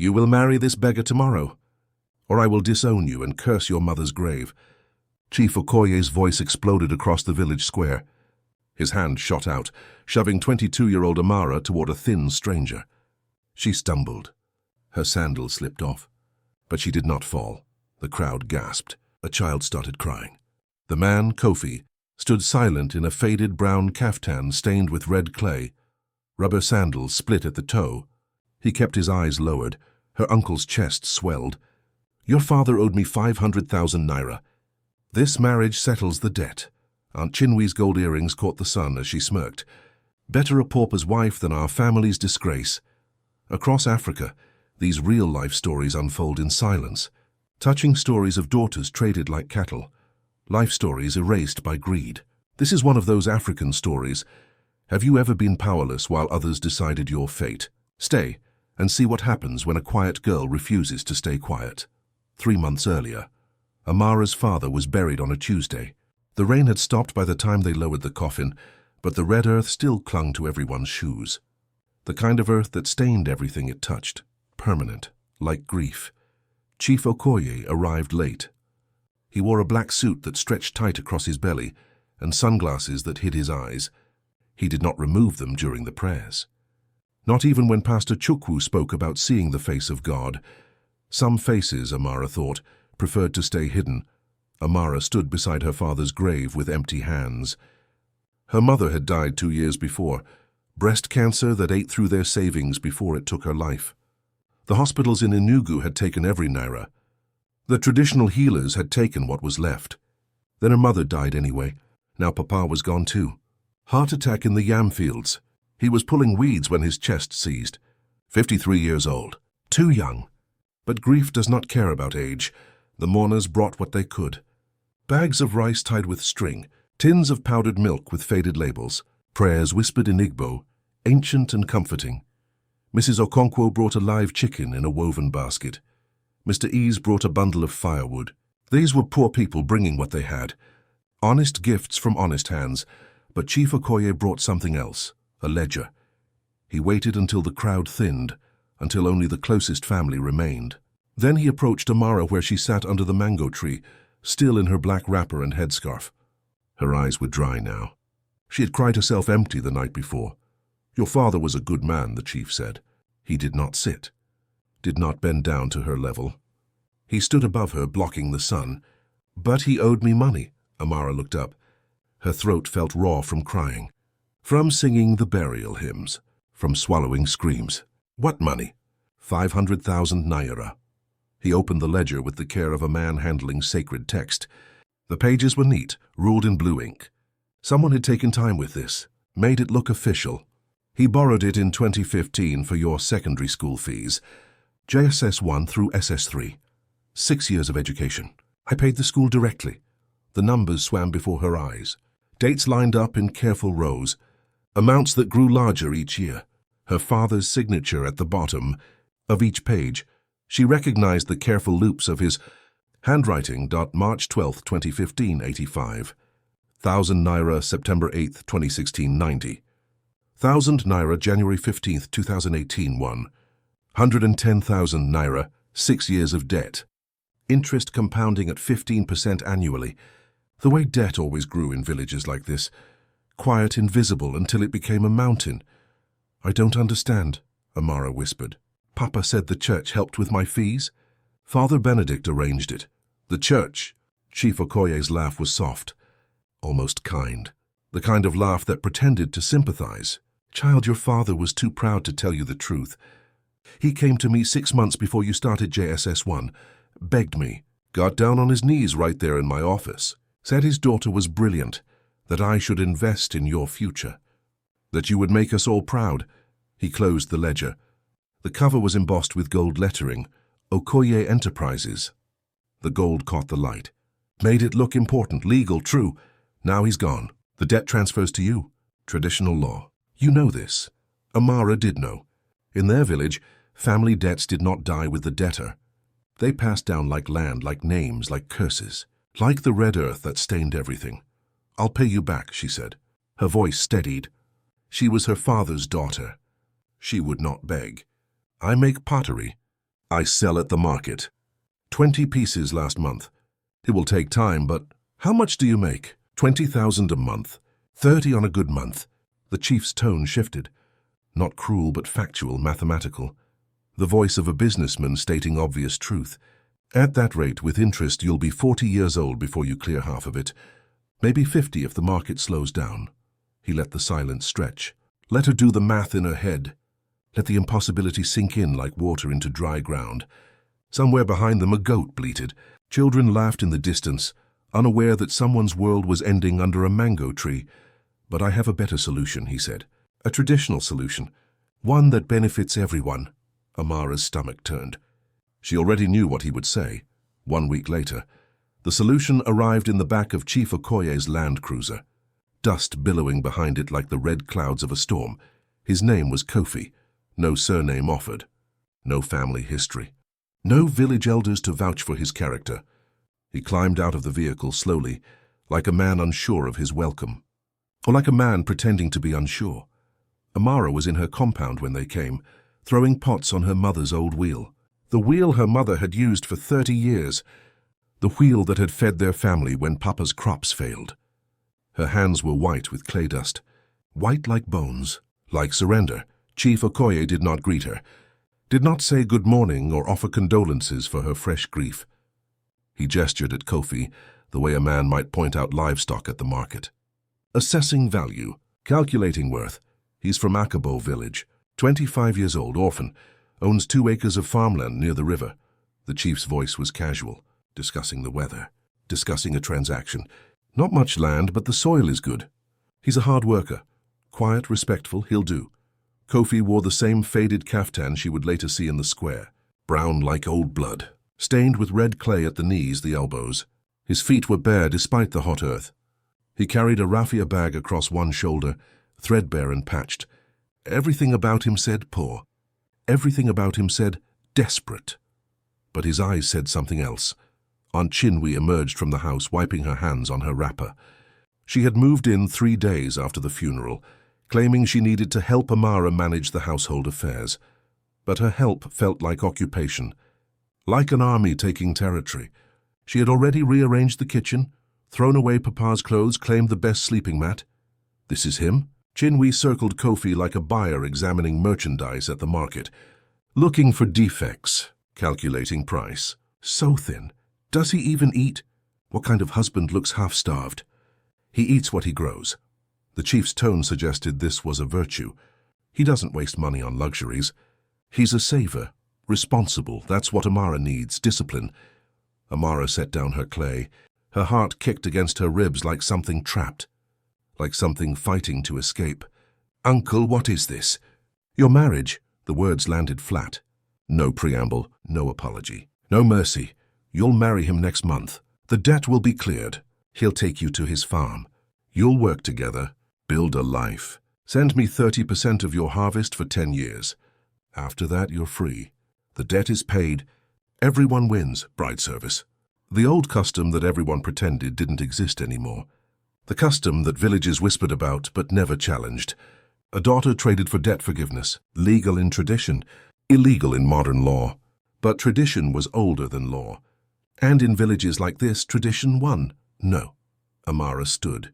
You will marry this beggar tomorrow, or I will disown you and curse your mother's grave." Chief Okoye's voice exploded across the village square. His hand shot out, shoving 22-year-old Amara toward a thin stranger. She stumbled. Her sandal slipped off, but she did not fall. The crowd gasped. A child started crying. The man, Kofi, stood silent in a faded brown kaftan stained with red clay. Rubber sandals split at the toe. He kept his eyes lowered. Her uncle's chest swelled. "Your father owed me 500,000 naira. This marriage settles the debt." Aunt Chinwee's gold earrings caught the sun as she smirked. "Better a pauper's wife than our family's disgrace." Across Africa, these real-life stories unfold in silence. Touching stories of daughters traded like cattle. Life stories erased by greed. This is one of those African stories. Have you ever been powerless while others decided your fate? Stay and see what happens when a quiet girl refuses to stay quiet. 3 months earlier, Amara's father was buried on a Tuesday. The rain had stopped by the time they lowered the coffin, but the red earth still clung to everyone's shoes. The kind of earth that stained everything it touched, permanent, like grief. Chief Okoye arrived late. He wore a black suit that stretched tight across his belly and sunglasses that hid his eyes. He did not remove them during the prayers. Not even when Pastor Chukwu spoke about seeing the face of God. Some faces, Amara thought, preferred to stay hidden. Amara stood beside her father's grave with empty hands. Her mother had died 2 years before, breast cancer that ate through their savings before it took her life. The hospitals in Enugu had taken every naira. The traditional healers had taken what was left. Then her mother died anyway. Now Papa was gone too. Heart attack in the yam fields. He was pulling weeds when his chest seized. 53 years old. Too young. But grief does not care about age. The mourners brought what they could. Bags of rice tied with string, tins of powdered milk with faded labels, prayers whispered in Igbo, ancient and comforting. Mrs. Okonkwo brought a live chicken in a woven basket. Mr. Ease brought a bundle of firewood. These were poor people bringing what they had. Honest gifts from honest hands, but Chief Okoye brought something else, a ledger. He waited until the crowd thinned, until only the closest family remained. Then he approached Amara where she sat under the mango tree, still in her black wrapper and headscarf. Her eyes were dry now. She had cried herself empty the night before. "Your father was a good man," the chief said. He did not sit, did not bend down to her level. He stood above her, blocking the sun. "But he owed me money." Amara looked up. Her throat felt raw from crying, from singing the burial hymns, from swallowing screams. "What money?" 500,000 naira. He opened the ledger with the care of a man handling sacred text. The pages were neat, ruled in blue ink. Someone had taken time with this, made it look official. He borrowed it in 2015 for your secondary school fees. JSS 1 through SS 3. 6 years of education. I paid the school directly. The numbers swam before her eyes. Dates lined up in careful rows. Amounts that grew larger each year. Her father's signature at the bottom of each page. She recognized the careful loops of his handwriting. March 12, 2015, 85. 1,000 naira, September 8, 2016, 90. 1,000 naira, January 15, 2018, 1. 110,000 naira, 6 years of debt. Interest compounding at 15% annually. The way debt always grew in villages like this. Quiet, invisible, until it became a mountain. "I don't understand," Amara whispered. "Papa said the church helped with my fees. Father Benedict arranged it." "The church?" Chief Okoye's laugh was soft, almost kind. The kind of laugh that pretended to sympathize. "Child, your father was too proud to tell you the truth. He came to me 6 months before you started JSS 1, begged me, got down on his knees right there in my office, said his daughter was brilliant, that I should invest in your future, that you would make us all proud." He closed the ledger. The cover was embossed with gold lettering, Okoye Enterprises. The gold caught the light. Made it look important, legal, true. Now he's gone. The debt transfers to you. Traditional law. You know this. Amara did know. In their village, family debts did not die with the debtor. They passed down like land, like names, like curses, like the red earth that stained everything. "I'll pay you back," she said. Her voice steadied. She was her father's daughter. She would not beg. "I make pottery. I sell at the market. 20 pieces last month. It will take time, but how much do you make? 20,000 a month. 30 on a good month. The chief's tone shifted. Not cruel, but factual, mathematical. The voice of a businessman stating obvious truth. At that rate, with interest, you'll be 40 years old before you clear half of it. Maybe 50 if the market slows down. He let the silence stretch. Let her do the math in her head. Let the impossibility sink in like water into dry ground. Somewhere behind them a goat bleated. Children laughed in the distance, unaware that someone's world was ending under a mango tree. But I have a better solution, he said. A traditional solution. One that benefits everyone. Amara's stomach turned. She already knew what he would say. 1 week later, the solution arrived in the back of Chief Okoye's Land Cruiser. Dust billowing behind it like the red clouds of a storm. His name was Kofi. No surname offered. No family history. No village elders to vouch for his character. He climbed out of the vehicle slowly, like a man unsure of his welcome. Or like a man pretending to be unsure. Amara was in her compound when they came, throwing pots on her mother's old wheel. The wheel her mother had used for 30 years. The wheel that had fed their family when Papa's crops failed. Her hands were white with clay dust. White like bones. Like surrender, Chief Okoye did not greet her. Did not say good morning or offer condolences for her fresh grief. He gestured at Kofi, the way a man might point out livestock at the market. Assessing value, calculating worth. He's from Akabo village, 25 years old, orphan, owns 2 acres of farmland near the river. The chief's voice was casual, discussing the weather, discussing a transaction. Not much land, but the soil is good. He's a hard worker. Quiet, respectful, he'll do. Kofi wore the same faded kaftan she would later see in the square, brown like old blood, stained with red clay at the knees, the elbows. His feet were bare despite the hot earth. He carried a raffia bag across one shoulder, threadbare and patched. Everything about him said poor. Everything about him said desperate. But his eyes said something else. Aunt Chinwe emerged from the house, wiping her hands on her wrapper. She had moved in 3 days after the funeral, claiming she needed to help Amara manage the household affairs. But her help felt like occupation, like an army taking territory. She had already rearranged the kitchen, thrown away Papa's clothes, claimed the best sleeping mat. This is him? Chinwe circled Kofi like a buyer examining merchandise at the market, looking for defects, calculating price. So thin. Does he even eat? What kind of husband looks half-starved? He eats what he grows. The chief's tone suggested this was a virtue. He doesn't waste money on luxuries. He's a saver, responsible. That's what Amara needs, discipline. Amara set down her clay. Her heart kicked against her ribs like something trapped, like something fighting to escape. Uncle, what is this? Your marriage. The words landed flat. No preamble, no apology, no mercy. You'll marry him next month. The debt will be cleared. He'll take you to his farm. You'll work together, build a life. Send me 30% of your harvest for 10 years. After that, you're free. The debt is paid. Everyone wins, bride service. The old custom that everyone pretended didn't exist anymore. The custom that villages whispered about but never challenged. A daughter traded for debt forgiveness, legal in tradition, illegal in modern law. But tradition was older than law. And in villages like this, tradition won. No. Amara stood.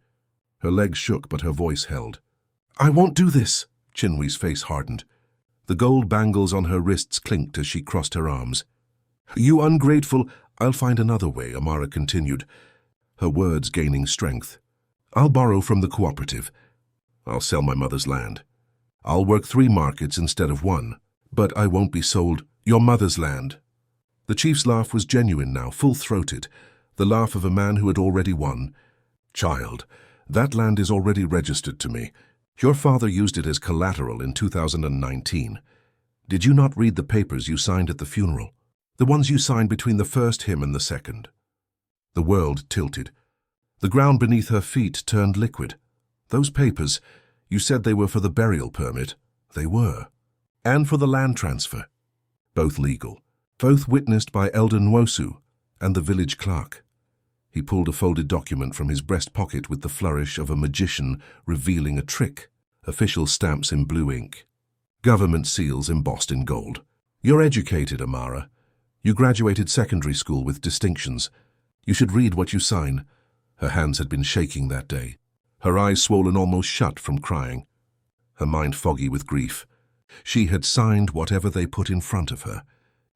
Her legs shook, but her voice held. I won't do this. Chinwe's face hardened. The gold bangles on her wrists clinked as she crossed her arms. You ungrateful. I'll find another way, Amara continued, her words gaining strength. I'll borrow from the cooperative. I'll sell my mother's land. I'll work 3 markets instead of 1. But I won't be sold your mother's land. The chief's laugh was genuine now, full-throated, the laugh of a man who had already won. Child, that land is already registered to me. Your father used it as collateral in 2019. Did you not read the papers you signed at the funeral? The ones you signed between the first hymn and the second? The world tilted. The ground beneath her feet turned liquid. Those papers, you said they were for the burial permit. They were. And for the land transfer. Both legal. Both witnessed by Elder Nwosu and the village clerk. He pulled a folded document from his breast pocket with the flourish of a magician revealing a trick. Official stamps in blue ink. Government seals embossed in gold. You're educated, Amara. You graduated secondary school with distinctions. You should read what you sign. Her hands had been shaking that day, her eyes swollen almost shut from crying, her mind foggy with grief. She had signed whatever they put in front of her,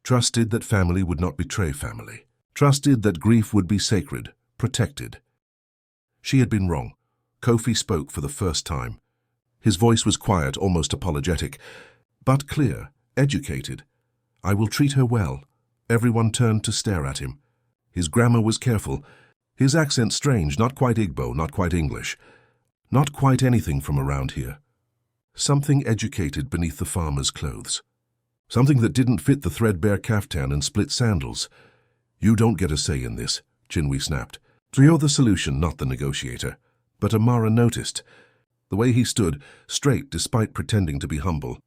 trusted that family would not betray family, trusted that grief would be sacred, protected. She had been wrong. Kofi spoke for the first time. His voice was quiet, almost apologetic, but clear, educated. I will treat her well. Everyone turned to stare at him. His grammar was careful, his accent strange, not quite Igbo, not quite English, not quite anything from around here. Something educated beneath the farmer's clothes. Something that didn't fit the threadbare kaftan and split sandals. You don't get a say in this, Chinwe snapped. So you're the solution, not the negotiator. But Amara noticed. The way he stood, straight despite pretending to be humble.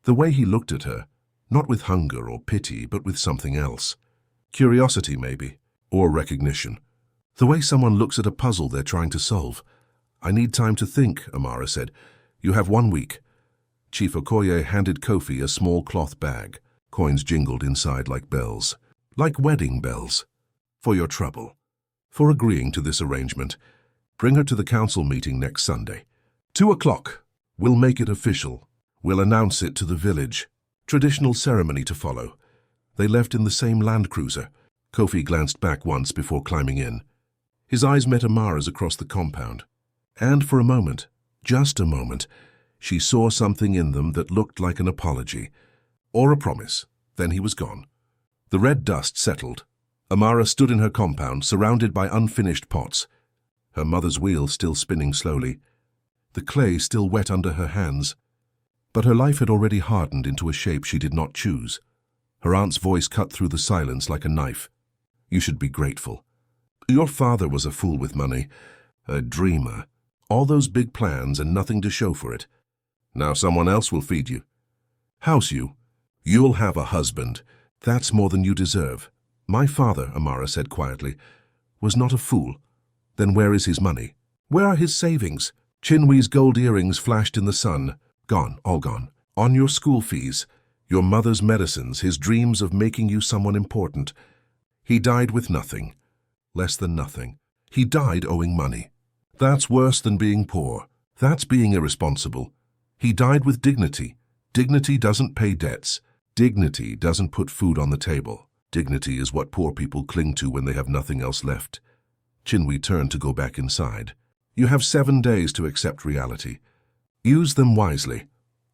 The way he looked at her, not with hunger or pity, but with something else. Curiosity, maybe, or recognition. The way someone looks at a puzzle they're trying to solve. I need time to think, Amara said. You have 1 week. Chief Okoye handed Kofi a small cloth bag. Coins jingled inside like bells. Like wedding bells. For your trouble. For agreeing to this arrangement. Bring her to the council meeting next Sunday. 2 o'clock. We'll make it official. We'll announce it to the village. Traditional ceremony to follow. They left in the same Land Cruiser. Kofi glanced back once before climbing in. His eyes met Amara's across the compound. And for a moment, just a moment, she saw something in them that looked like an apology. Or a promise. Then he was gone. The red dust settled. Amara stood in her compound, surrounded by unfinished pots. Her mother's wheel still spinning slowly. The clay still wet under her hands. But her life had already hardened into a shape she did not choose. Her aunt's voice cut through the silence like a knife. You should be grateful. Your father was a fool with money, a dreamer. All those big plans and nothing to show for it. Now someone else will feed you. House you. You'll have a husband. That's more than you deserve. My father, Amara said quietly, was not a fool. Then where is his money? Where are his savings? Chinwe's gold earrings flashed in the sun. Gone, all gone. On your school fees, your mother's medicines, his dreams of making you someone important. He died with nothing. Less than nothing. He died owing money. That's worse than being poor. That's being irresponsible. He died with dignity. Dignity doesn't pay debts. Dignity doesn't put food on the table. Dignity is what poor people cling to when they have nothing else left. Chinwe turned to go back inside. You have 7 days to accept reality. Use them wisely.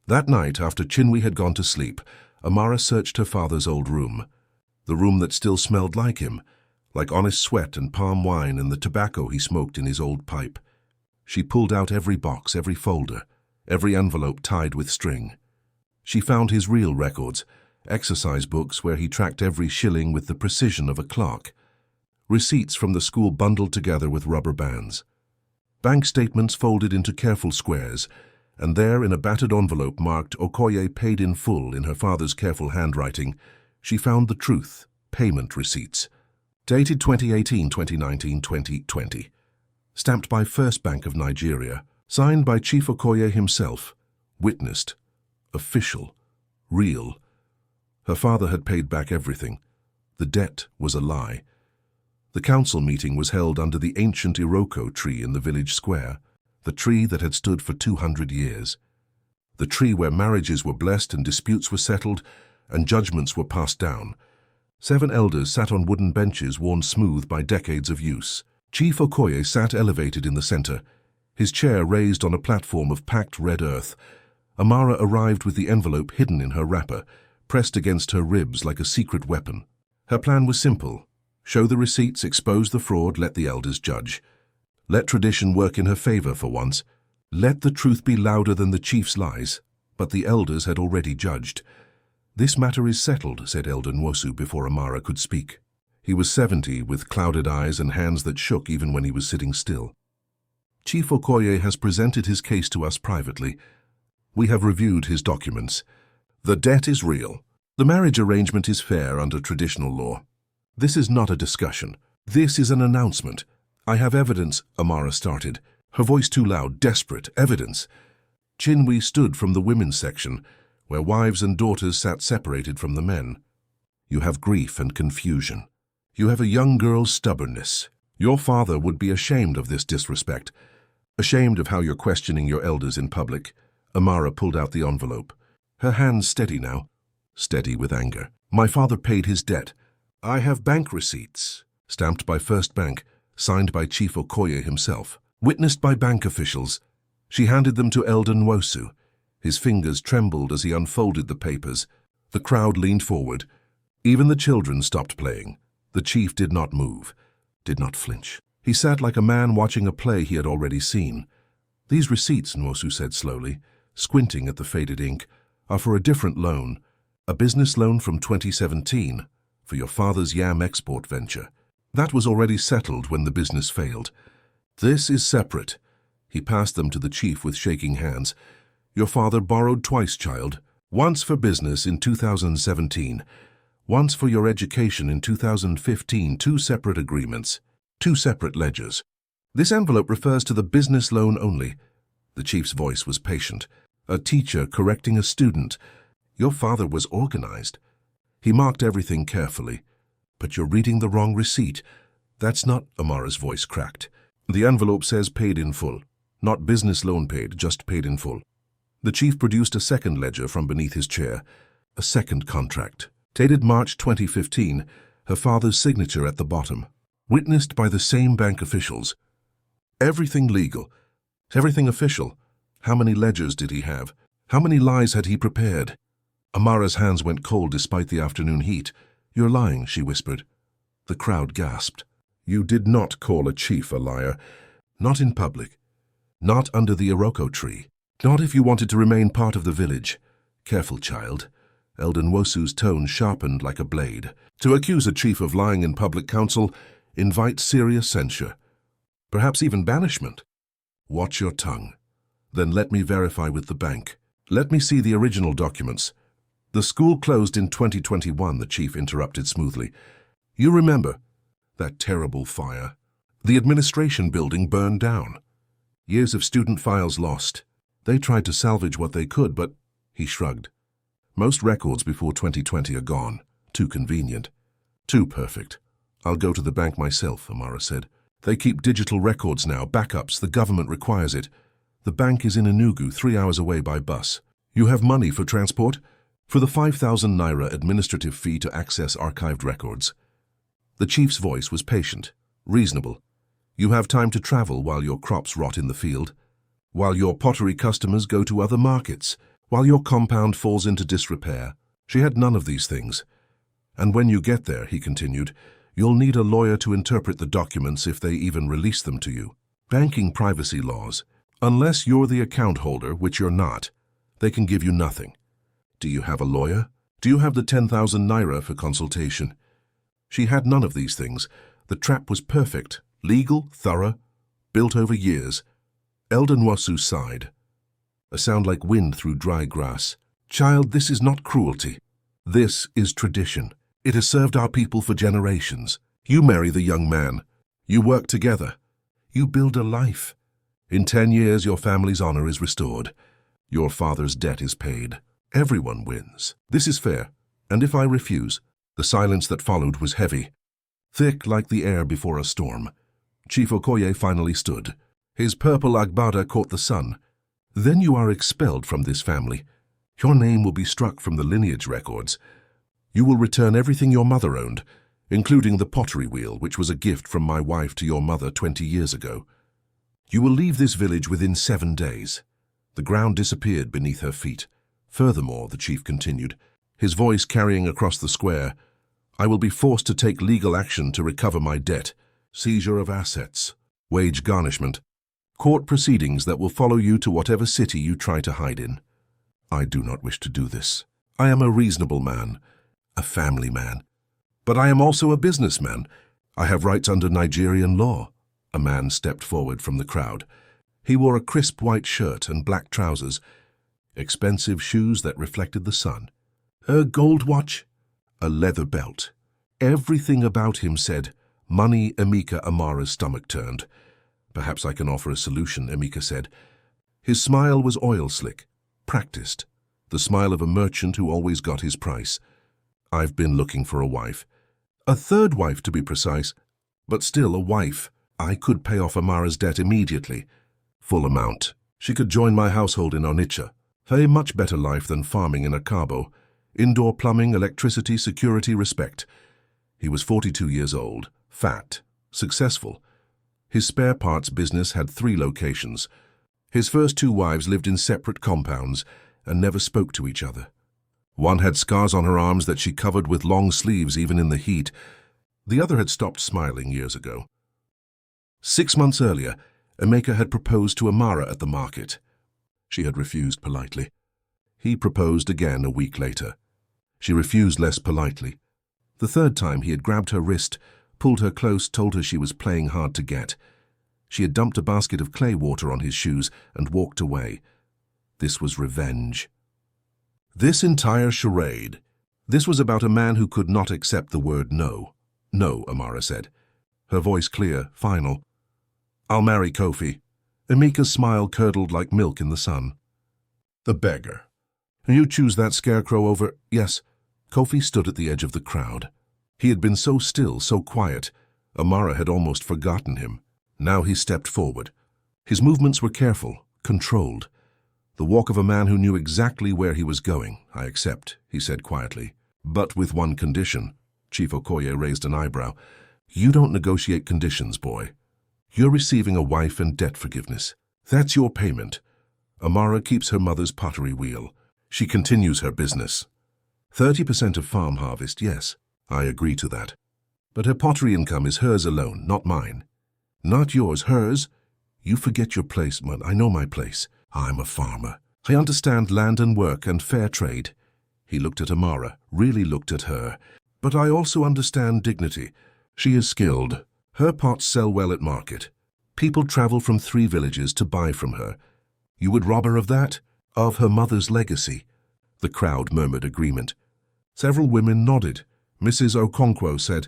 That night, after Chinwe had gone to sleep, Amara searched her father's old room. The room that still smelled like him, like honest sweat and palm wine and the tobacco he smoked in his old pipe. She pulled out every box, every folder, every envelope tied with string. She found his real records, exercise books where he tracked every shilling with the precision of a clock, receipts from the school bundled together with rubber bands, bank statements folded into careful squares, and there in a battered envelope marked Okoye paid in full in her father's careful handwriting, she found the truth, payment receipts. Dated 2018, 2019, 2020. Stamped by First Bank of Nigeria. Signed by Chief Okoye himself. Witnessed. Official. Real. Her father had paid back everything. The debt was a lie. The council meeting was held under the ancient Iroko tree in the village square, the tree that had stood for 200 years. The tree where marriages were blessed and disputes were settled and judgments were passed down. 7 elders sat on wooden benches worn smooth by decades of use. Chief Okoye sat elevated in the center, his chair raised on a platform of packed red earth. Amara arrived with the envelope hidden in her wrapper, pressed against her ribs like a secret weapon. Her plan was simple. Show the receipts, expose the fraud, let the elders judge. Let tradition work in her favor for once. Let the truth be louder than the chief's lies. But the elders had already judged. This matter is settled, said Elder Nwosu before Amara could speak. He was 70, with clouded eyes and hands that shook even when he was sitting still. Chief Okoye has presented his case to us privately. We have reviewed his documents. The debt is real. The marriage arrangement is fair under traditional law. This is not a discussion. This is an announcement. I have evidence, Amara started, her voice too loud, desperate, evidence. Chinwe stood from the women's section, where wives and daughters sat separated from the men. You have grief and confusion. You have a young girl's stubbornness. Your father would be ashamed of this disrespect, ashamed of how you're questioning your elders in public. Amara pulled out the envelope. Her hands steady now, steady with anger. My father paid his debt. I have bank receipts, stamped by First Bank, signed by Chief Okoye himself, witnessed by bank officials. She handed them to Eldon Wosu. His fingers trembled as he unfolded the papers. The crowd leaned forward. Even the children stopped playing. The chief did not move, did not flinch. He sat like a man watching a play he had already seen. These receipts, Nwosu said slowly, squinting at the faded ink, are for a different loan, a business loan from 2017, for your father's yam export venture. That was already settled when the business failed. This is separate. He passed them to the chief with shaking hands. Your father borrowed twice, child. Once for business in 2017. Once for your education in 2015, 2 separate agreements, 2 separate ledgers. This envelope refers to the business loan only. The chief's voice was patient. A teacher correcting a student. Your father was organized. He marked everything carefully. But you're reading the wrong receipt. That's not, Amara's voice cracked. The envelope says paid in full. Not business loan paid, just paid in full. The chief produced a second ledger from beneath his chair. A second contract. Dated March 2015, her father's signature at the bottom. Witnessed by the same bank officials. Everything legal. Everything official. How many ledgers did he have? How many lies had he prepared? Amara's hands went cold despite the afternoon heat. You're lying, she whispered. The crowd gasped. You did not call a chief a liar. Not in public. Not under the Iroko tree. Not if you wanted to remain part of the village. Careful, child. Eldon Wosu's tone sharpened like a blade. To accuse a chief of lying in public council invites serious censure. Perhaps even banishment. Watch your tongue. Then let me verify with the bank. Let me see the original documents. The school closed in 2021, the chief interrupted smoothly. You remember that terrible fire. The administration building burned down. Years of student files lost. They tried to salvage what they could, but he shrugged. Most records before 2020 are gone. Too convenient. Too perfect. I'll go to the bank myself, Amara said. They keep digital records now, backups. The government requires it. The bank is in Enugu, 3 hours away by bus. You have money for transport? For the 5,000 naira administrative fee to access archived records. The chief's voice was patient, reasonable. You have time to travel while your crops rot in the field, while your pottery customers go to other markets, while your compound falls into disrepair. She had none of these things. And when you get there, he continued, you'll need a lawyer to interpret the documents if they even release them to you. Banking privacy laws. Unless you're the account holder, which you're not, they can give you nothing. Do you have a lawyer? Do you have the 10,000 naira for consultation? She had none of these things. The trap was perfect, legal, thorough, built over years. Eldon Wosu sighed. A sound like wind through dry grass. Child, this is not cruelty. This is tradition. It has served our people for generations. You marry the young man. You work together. You build a life. In 10 years, your family's honor is restored. Your father's debt is paid. Everyone wins. This is fair. And if I refuse? The silence that followed was heavy, thick like the air before a storm. Chief Okoye finally stood. His purple agbada caught the sun. Then you are expelled from this family. Your name will be struck from the lineage records. You will return everything your mother owned, including the pottery wheel, which was a gift from my wife to your mother 20 years ago. You will leave this village within 7 days. The ground disappeared beneath her feet. Furthermore, the chief continued, his voice carrying across the square, I will be forced to take legal action to recover my debt, seizure of assets, wage garnishment, court proceedings that will follow you to whatever city you try to hide in. I do not wish to do this. I am a reasonable man, a family man. But I am also a businessman. I have rights under Nigerian law. A man stepped forward from the crowd. He wore a crisp white shirt and black trousers, expensive shoes that reflected the sun, a gold watch, a leather belt. Everything about him said, money. Emeka Amara's stomach turned. Perhaps I can offer a solution, Emeka said. His smile was oil slick, practiced, the smile of a merchant who always got his price. I've been looking for a wife. A third wife, to be precise. But still a wife. I could pay off Amara's debt immediately. Full amount. She could join my household in Onitsha. A much better life than farming in Akabo. Indoor plumbing, electricity, security, respect. He was 42 years old, fat, successful. His spare parts business had 3 locations. His first 2 wives lived in separate compounds and never spoke to each other. One had scars on her arms that she covered with long sleeves even in the heat. The other had stopped smiling years ago. 6 months earlier, Emeka had proposed to Amara at the market. She had refused politely. He proposed again a week later. She refused less politely. The third time he had grabbed her wrist, pulled her close, told her she was playing hard to get. She had dumped a basket of clay water on his shoes and walked away. This was revenge. This entire charade, this was about a man who could not accept the word no. No, Amara said, her voice clear, final. I'll marry Kofi. Emeka's smile curdled like milk in the sun. The beggar. You choose that scarecrow over... Yes. Kofi stood at the edge of the crowd. He had been so still, so quiet. Amara had almost forgotten him. Now he stepped forward. His movements were careful, controlled. The walk of a man who knew exactly where he was going. I accept, he said quietly. But with one condition. Chief Okoye raised an eyebrow. You don't negotiate conditions, boy. You're receiving a wife and debt forgiveness. That's your payment. Amara keeps her mother's pottery wheel. She continues her business. 30% of farm harvest, yes, I agree to that. But her pottery income is hers alone, not mine. Not yours, hers. You forget your place, man. I know my place. I'm a farmer. I understand land and work and fair trade. He looked at Amara, really looked at her. But I also understand dignity. She is skilled. Her pots sell well at market. People travel from 3 villages to buy from her. You would rob her of that? Of her mother's legacy? The crowd murmured agreement. Several women nodded. Mrs. Okonkwo said,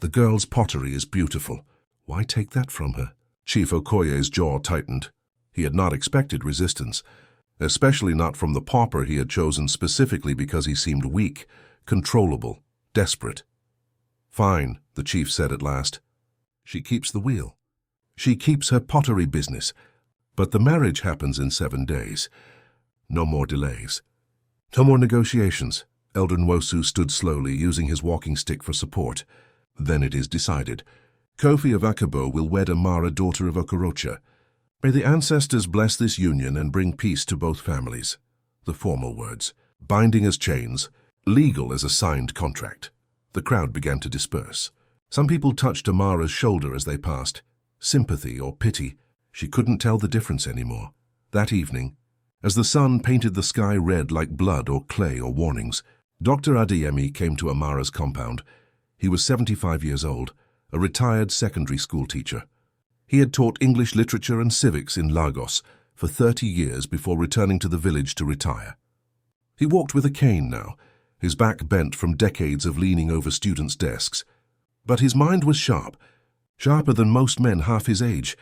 The girl's pottery is beautiful. Why take that from her? Chief Okoye's jaw tightened. He had not expected resistance, especially not from the pauper he had chosen specifically because he seemed weak, controllable, desperate. Fine, the chief said at last. She keeps the wheel. She keeps her pottery business. But the marriage happens in 7 days. No more delays. No more negotiations. Elder Nwosu stood slowly, using his walking stick for support. Then it is decided. Kofi of Akabo will wed Amara, daughter of Okorocha. May the ancestors bless this union and bring peace to both families. The formal words, binding as chains, legal as a signed contract. The crowd began to disperse. Some people touched Amara's shoulder as they passed. Sympathy or pity. She couldn't tell the difference anymore. That evening, as the sun painted the sky red like blood or clay or warnings, Dr. Adeyemi came to Amara's compound. He was 75 years old, a retired secondary school teacher. He had taught English literature and civics in Lagos for 30 years before returning to the village to retire. He walked with a cane now, his back bent from decades of leaning over students' desks. But his mind was sharp, sharper than most men half his age.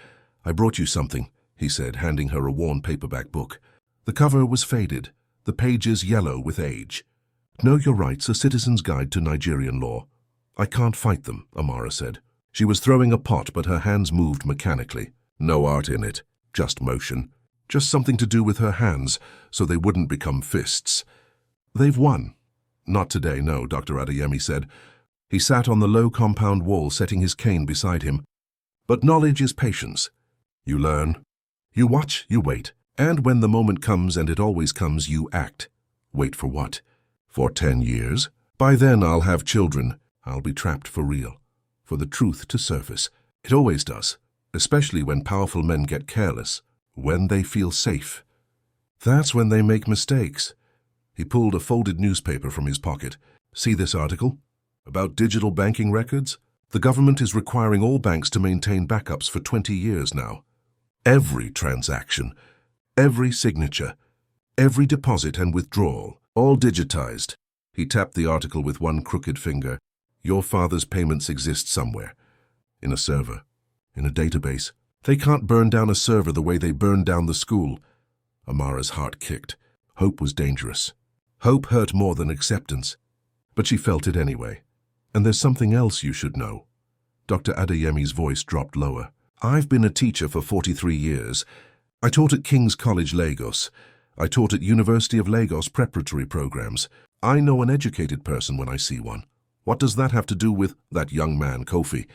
I brought you something, he said, handing her a worn paperback book. The cover was faded, the pages yellow with age. Know Your Rights, a Citizen's Guide to Nigerian Law. I can't fight them, Amara said. She was throwing a pot, but her hands moved mechanically. No art in it, just motion. Just something to do with her hands, so they wouldn't become fists. They've won. Not today, no, Dr. Adeyemi said. He sat on the low compound wall, setting his cane beside him. But knowledge is patience. You learn. You watch, you wait. And when the moment comes, and it always comes, you act. Wait for what? For 10 years? By then I'll have children. I'll be trapped for real. For the truth to surface. It always does. Especially when powerful men get careless. When they feel safe. That's when they make mistakes. He pulled a folded newspaper from his pocket. See this article? About digital banking records? The government is requiring all banks to maintain backups for 20 years now. Every transaction, every signature, every deposit and withdrawal, all digitized. He tapped the article with one crooked finger. Your father's payments exist somewhere. In a server. In a database. They can't burn down a server the way they burned down the school. Amara's heart kicked. Hope was dangerous. Hope hurt more than acceptance. But she felt it anyway. And there's something else you should know. Dr. Adeyemi's voice dropped lower. I've been a teacher for 43 years. I taught at King's College, Lagos. I taught at University of Lagos preparatory programs. I know an educated person when I see one. What does that have to do with that young man, Kofi?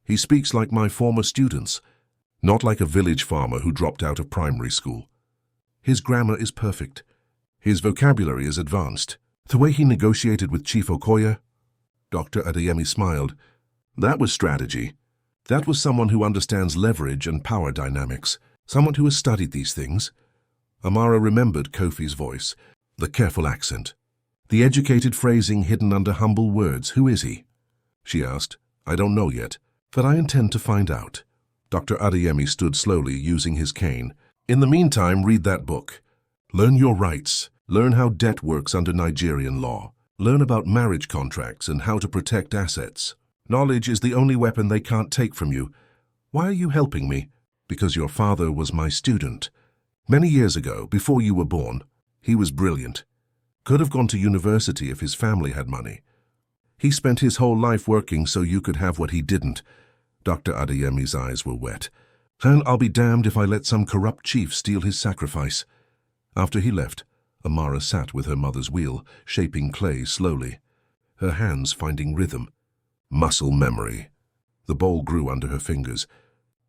He speaks like my former students, not like a village farmer who dropped out of primary school. His grammar is perfect. His vocabulary is advanced. The way he negotiated with Chief Okoye, Dr. Adeyemi smiled. That was strategy. That was someone who understands leverage and power dynamics, someone who has studied these things. Amara remembered Kofi's voice, the careful accent, the educated phrasing hidden under humble words. Who is he? She asked. I don't know yet, but I intend to find out. Dr. Adeyemi stood slowly, using his cane. In the meantime, read that book. Learn your rights. Learn how debt works under Nigerian law. Learn about marriage contracts and how to protect assets. Knowledge is the only weapon they can't take from you. Why are you helping me? Because your father was my student. Many years ago, before you were born, he was brilliant. Could have gone to university if his family had money. He spent his whole life working so you could have what he didn't. Dr. Adeyemi's eyes were wet. And I'll be damned if I let some corrupt chief steal his sacrifice. After he left, Amara sat with her mother's wheel, shaping clay slowly, her hands finding rhythm. Muscle memory. The bowl grew under her fingers.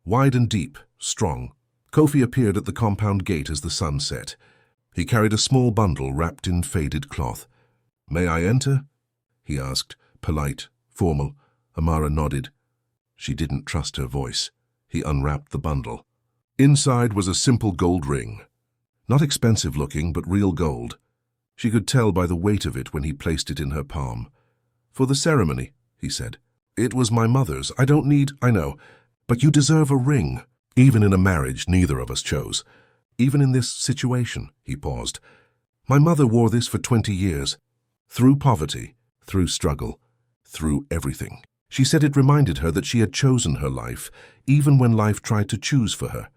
Wide and deep, strong. Kofi appeared at the compound gate as the sun set. He carried a small bundle wrapped in faded cloth. May I enter? He asked, polite, formal. Amara nodded. She didn't trust her voice. He unwrapped the bundle. Inside was a simple gold ring. Not expensive looking, but real gold. She could tell by the weight of it when he placed it in her palm. For the ceremony, he said. It was my mother's. I don't need, I know. But you deserve a ring. Even in a marriage neither of us chose. Even in this situation, he paused. My mother wore this for 20 years. Through poverty, through struggle, through everything. She said it reminded her that she had chosen her life, even when life tried to choose for her.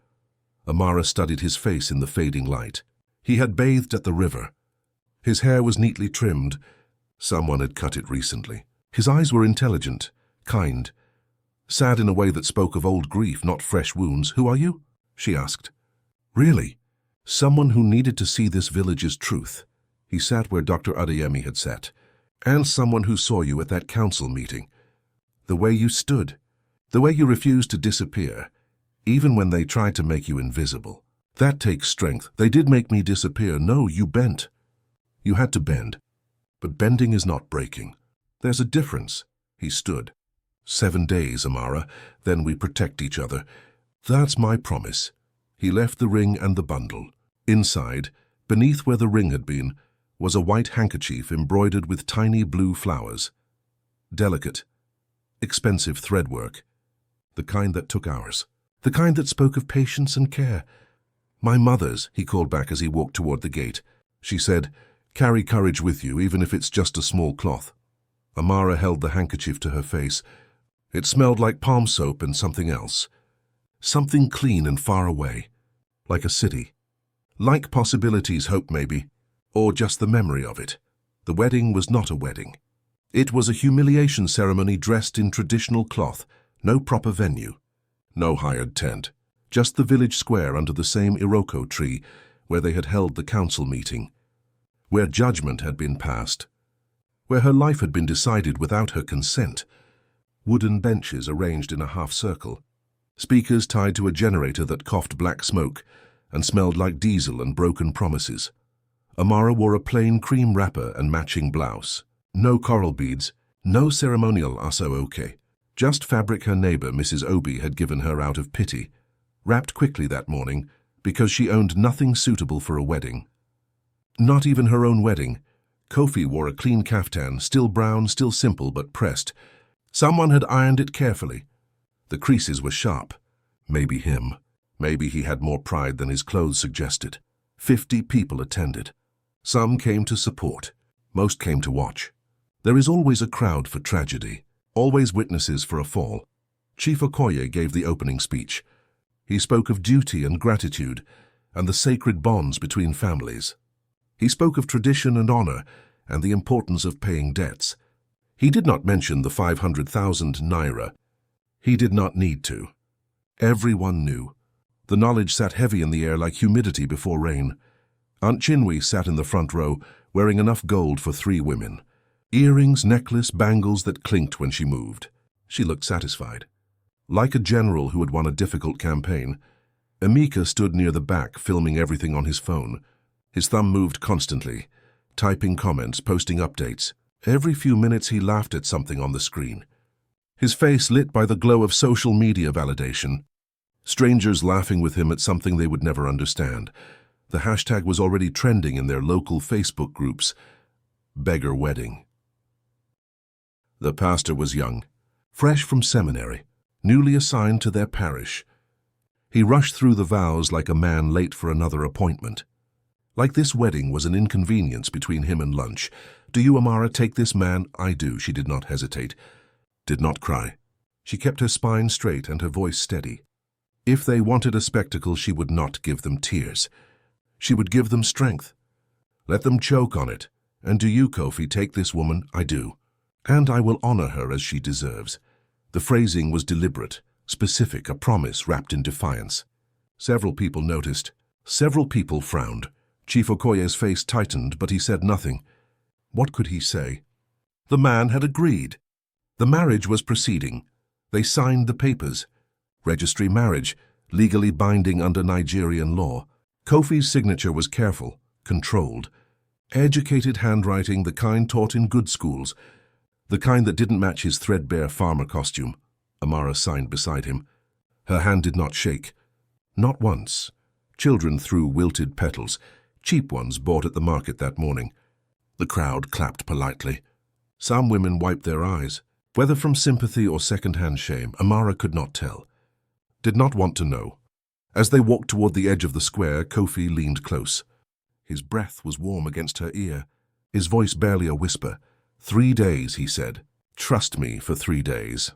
Amara studied his face in the fading light. He had bathed at the river. His hair was neatly trimmed. Someone had cut it recently. His eyes were intelligent, kind, sad in a way that spoke of old grief, not fresh wounds. Who are you? She asked. Really? Someone who needed to see this village's truth. He sat where Dr. Adeyemi had sat. And someone who saw you at that council meeting. The way you stood. The way you refused to disappear. Even when they tried to make you invisible. That takes strength. They did make me disappear. No, you bent. You had to bend. But bending is not breaking. There's a difference. He stood. 7 days, Amara. Then we protect each other. That's my promise. He left the ring and the bundle. Inside, beneath where the ring had been, was a white handkerchief embroidered with tiny blue flowers. Delicate, expensive threadwork. The kind that took hours. The kind that spoke of patience and care. My mother's, he called back as he walked toward the gate. She said, carry courage with you, even if it's just a small cloth. Amara held the handkerchief to her face. It smelled like palm soap and something else. Something clean and far away. Like a city. Like possibilities, hope maybe. Or just the memory of it. The wedding was not a wedding. It was a humiliation ceremony dressed in traditional cloth. No proper venue. No hired tent. Just the village square under the same Iroko tree where they had held the council meeting. Where judgment had been passed. Where her life had been decided without her consent. Wooden benches arranged in a half circle. Speakers tied to a generator that coughed black smoke and smelled like diesel and broken promises. Amara wore a plain cream wrapper and matching blouse. No coral beads, no ceremonial aso-oke. Just fabric her neighbor, Mrs. Obi, had given her out of pity. Wrapped quickly that morning because she owned nothing suitable for a wedding. Not even her own wedding. Kofi wore a clean kaftan, still brown, still simple but pressed. Someone had ironed it carefully. The creases were sharp. Maybe him. Maybe he had more pride than his clothes suggested. 50 people attended. Some came to support. Most came to watch. There is always a crowd for tragedy. Always witnesses for a fall. Chief Okoye gave the opening speech. He spoke of duty and gratitude and the sacred bonds between families. He spoke of tradition and honor and the importance of paying debts. He did not mention the 500,000 naira. He did not need to. Everyone knew. The knowledge sat heavy in the air like humidity before rain. Aunt Chinwe sat in the front row, wearing enough gold for 3 women. Earrings, necklace, bangles that clinked when she moved. She looked satisfied. Like a general who had won a difficult campaign, Emeka stood near the back, filming everything on his phone. His thumb moved constantly, typing comments, posting updates. Every few minutes he laughed at something on the screen. His face lit by the glow of social media validation. Strangers laughing with him at something they would never understand. The hashtag was already trending in their local Facebook groups. Beggar wedding. The pastor was young, fresh from seminary, newly assigned to their parish. He rushed through the vows like a man late for another appointment. Like this wedding was an inconvenience between him and lunch. "Do you, Amara, take this man?" "I do." She did not hesitate, did not cry. She kept her spine straight and her voice steady. If they wanted a spectacle, she would not give them tears. She would give them strength. Let them choke on it. "And do you, Kofi, take this woman?" "I do. And I will honor her as she deserves." The phrasing was deliberate, specific, a promise wrapped in defiance. Several people noticed. Several people frowned. Chief Okoye's face tightened, but he said nothing. What could he say? The man had agreed. The marriage was proceeding. They signed the papers. Registry marriage, legally binding under Nigerian law. Kofi's signature was careful, controlled. Educated handwriting, the kind taught in good schools. The kind that didn't match his threadbare farmer costume. Amara signed beside him. Her hand did not shake. Not once. Children threw wilted petals, cheap ones bought at the market that morning. The crowd clapped politely. Some women wiped their eyes. Whether from sympathy or second-hand shame, Amara could not tell. Did not want to know. As they walked toward the edge of the square, Kofi leaned close. His breath was warm against her ear, his voice barely a whisper. 3 days, he said. Trust me for 3 days.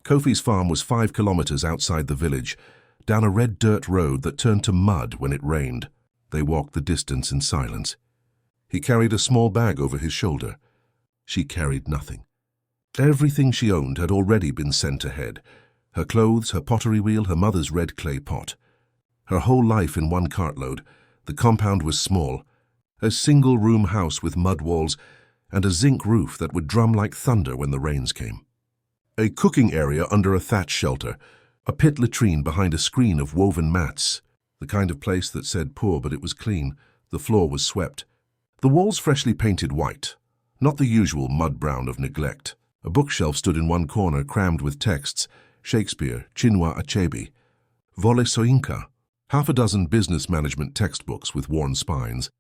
Kofi's farm was 5 kilometers outside the village, down a red dirt road that turned to mud when it rained. They walked the distance in silence. He carried a small bag over his shoulder. She carried nothing. Everything she owned had already been sent ahead. Her clothes, her pottery wheel, her mother's red clay pot. Her whole life in one cartload. The compound was small, a single-room house with mud walls and a zinc roof that would drum like thunder when the rains came. A cooking area under a thatch shelter, a pit latrine behind a screen of woven mats, the kind of place that said poor but it was clean. The floor was swept. The walls freshly painted white, not the usual mud brown of neglect. A bookshelf stood in one corner crammed with texts, Shakespeare, Chinua Achebe, Vole Soyinka, 6 business management textbooks with worn spines.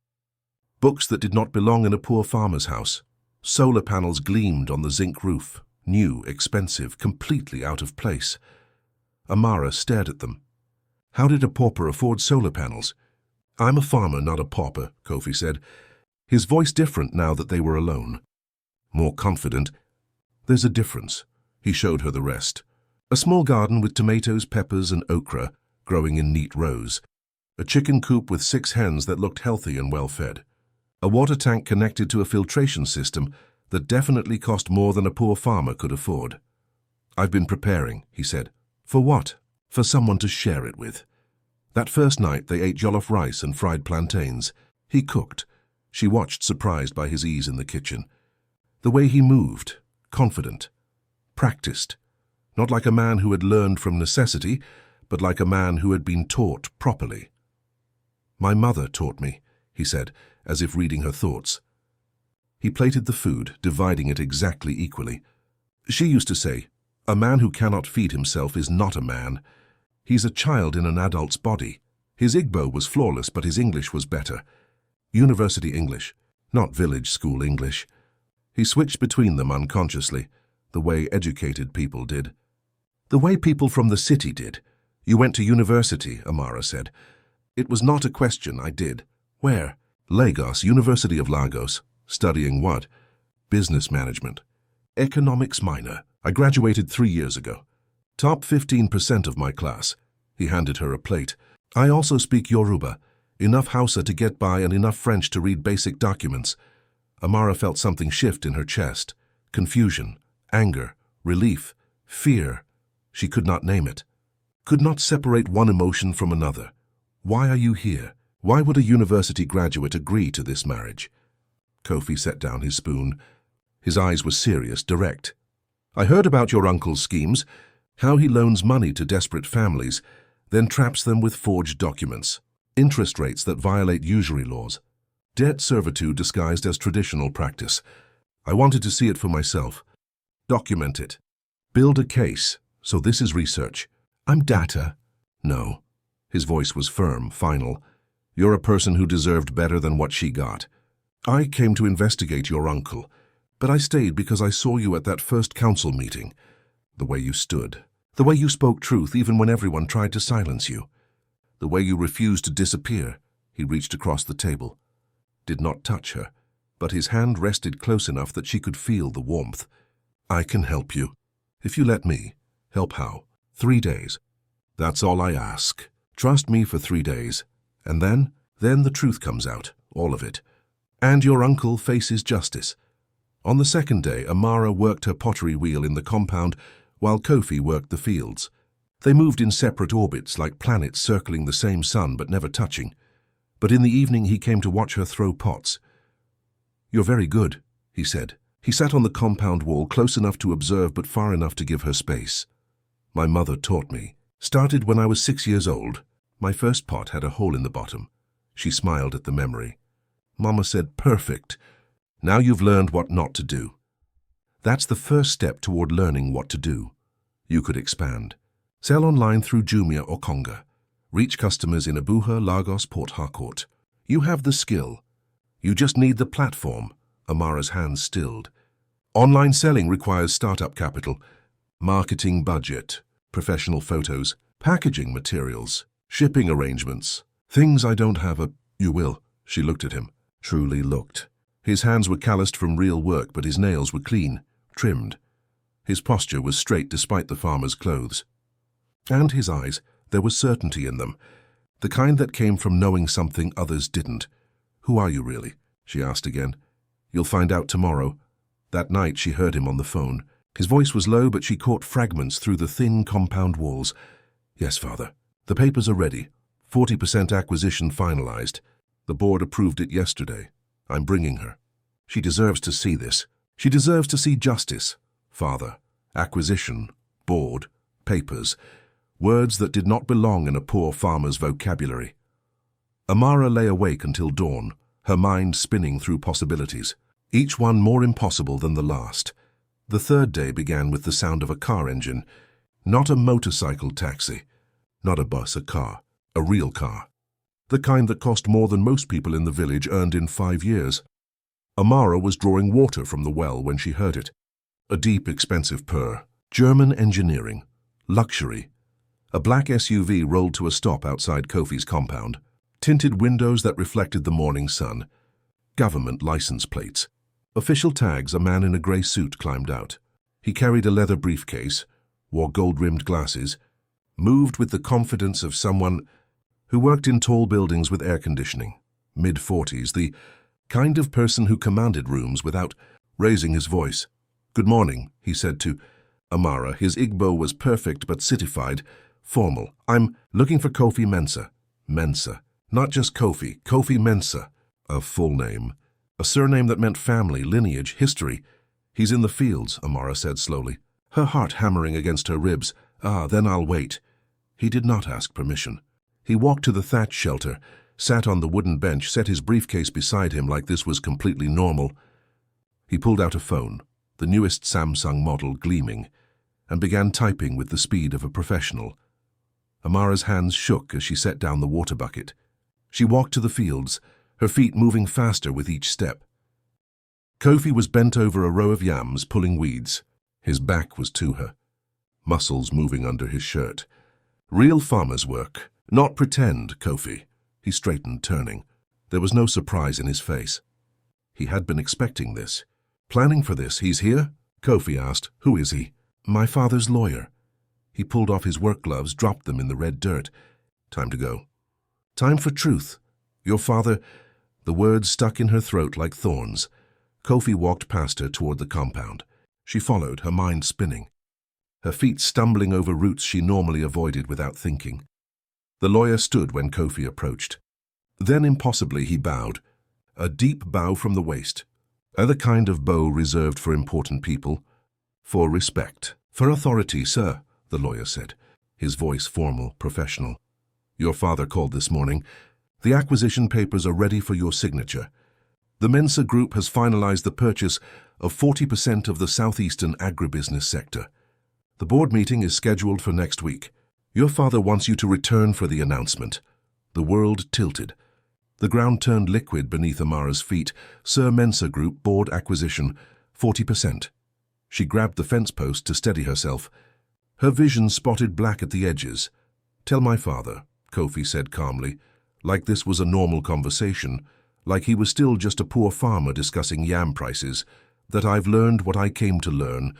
Books that did not belong in a poor farmer's house. Solar panels gleamed on the zinc roof, new, expensive, completely out of place. Amara stared at them. How did a pauper afford solar panels? I'm a farmer, not a pauper, Kofi said, his voice different now that they were alone. More confident. There's a difference. He showed her the rest. A small garden with tomatoes, peppers, and okra growing in neat rows. A chicken coop with 6 hens that looked healthy and well-fed. A water tank connected to a filtration system that definitely cost more than a poor farmer could afford. I've been preparing, he said. For what? For someone to share it with. That first night they ate jollof rice and fried plantains. He cooked. She watched, surprised by his ease in the kitchen. The way he moved, confident, practiced. Not like a man who had learned from necessity, but like a man who had been taught properly. My mother taught me, he said, as if reading her thoughts. He plated the food, dividing it exactly equally. She used to say, a man who cannot feed himself is not a man. He's a child in an adult's body. His Igbo was flawless, but his English was better. University English, not village school English. He switched between them unconsciously, the way educated people did. The way people from the city did. You went to university, Amara said. It was not a question, I did. Where? Lagos, University of Lagos. Studying what? Business management. Economics minor. I graduated 3 years ago. Top 15% of my class. He handed her a plate. I also speak Yoruba. Enough Hausa to get by and enough French to read basic documents. Amara felt something shift in her chest. Confusion, anger, relief, fear. She could not name it. Could not separate one emotion from another. Why are you here? Why would a university graduate agree to this marriage? Kofi set down his spoon. His eyes were serious, direct. I heard about your uncle's schemes, how he loans money to desperate families, then traps them with forged documents, interest rates that violate usury laws, debt servitude disguised as traditional practice. I wanted to see it for myself. Document it. Build a case. So this is research. I'm data. No. His voice was firm, final. You're a person who deserved better than what she got. I came to investigate your uncle, but I stayed because I saw you at that first council meeting. The way you stood. The way you spoke truth even when everyone tried to silence you. The way you refused to disappear. He reached across the table. Did not touch her, but his hand rested close enough that she could feel the warmth. I can help you. If you let me. Help how? 3 days. That's all I ask. Trust me for 3 days. And then the truth comes out, all of it. And your uncle faces justice. On the second day, Amara worked her pottery wheel in the compound while Kofi worked the fields. They moved in separate orbits like planets circling the same sun but never touching. But in the evening he came to watch her throw pots. You're very good, he said. He sat on the compound wall close enough to observe but far enough to give her space. My mother taught me. Started when I was 6 years old. My first pot had a hole in the bottom. She smiled at the memory. Mama said, perfect. Now you've learned what not to do. That's the first step toward learning what to do. You could expand. Sell online through Jumia or Konga. Reach customers in Abuja, Lagos, Port Harcourt. You have the skill. You just need the platform. Amara's hands stilled. Online selling requires startup capital, marketing budget, professional photos, packaging materials, shipping arrangements. Things I don't have. You will. She looked at him. Truly looked. His hands were calloused from real work, but his nails were clean, trimmed. His posture was straight despite the farmer's clothes. And his eyes, there was certainty in them, the kind that came from knowing something others didn't. Who are you really? She asked again. You'll find out tomorrow. That night she heard him on the phone. His voice was low, but she caught fragments through the thin compound walls. Yes, father. The papers are ready. 40% acquisition finalized. The board approved it yesterday. I'm bringing her. She deserves to see this. She deserves to see justice. Father, acquisition, board, papers, words that did not belong in a poor farmer's vocabulary. Amara lay awake until dawn, her mind spinning through possibilities, each one more impossible than the last. The third day began with the sound of a car engine, not a motorcycle taxi, not a bus, a car, a real car. The kind that cost more than most people in the village earned in 5 years. Amara was drawing water from the well when she heard it. A deep, expensive purr. German engineering. Luxury. A black SUV rolled to a stop outside Kofi's compound. Tinted windows that reflected the morning sun. Government license plates. Official tags. A man in a grey suit climbed out. He carried a leather briefcase, wore gold-rimmed glasses, moved with the confidence of someone who worked in tall buildings with air conditioning. Mid-40s, the kind of person who commanded rooms without raising his voice. Good morning, he said to Amara. His Igbo was perfect but citified, formal. I'm looking for Kofi Mensah. Mensah. Not just Kofi, Kofi Mensah. A full name. A surname that meant family, lineage, history. He's in the fields, Amara said slowly, her heart hammering against her ribs. Then I'll wait. He did not ask permission. He walked to the thatch shelter, sat on the wooden bench, set his briefcase beside him like this was completely normal. He pulled out a phone, the newest Samsung model gleaming, and began typing with the speed of a professional. Amara's hands shook as she set down the water bucket. She walked to the fields, her feet moving faster with each step. Kofi was bent over a row of yams, pulling weeds. His back was to her, muscles moving under his shirt. Real farmer's work. Not pretend, Kofi. He straightened, turning. There was no surprise in his face. He had been expecting this. Planning for this. He's here? Kofi asked. Who is he? My father's lawyer. He pulled off his work gloves, dropped them in the red dirt. Time to go. Time for truth. Your father... The words stuck in her throat like thorns. Kofi walked past her toward the compound. She followed, her mind spinning, her feet stumbling over routes she normally avoided without thinking. The lawyer stood when Kofi approached. Then impossibly he bowed, a deep bow from the waist, the kind of bow reserved for important people, for respect. "For authority, sir," the lawyer said, his voice formal, professional. "Your father called this morning. The acquisition papers are ready for your signature. The Mensa Group has finalized the purchase of 40% of the southeastern agribusiness sector. The board meeting is scheduled for next week. Your father wants you to return for the announcement." The world tilted. The ground turned liquid beneath Amara's feet. "Sir, Mensa Group, board acquisition, 40%. She grabbed the fence post to steady herself. Her vision spotted black at the edges. "Tell my father," Kofi said calmly, like this was a normal conversation, like he was still just a poor farmer discussing yam prices, "that I've learned what I came to learn,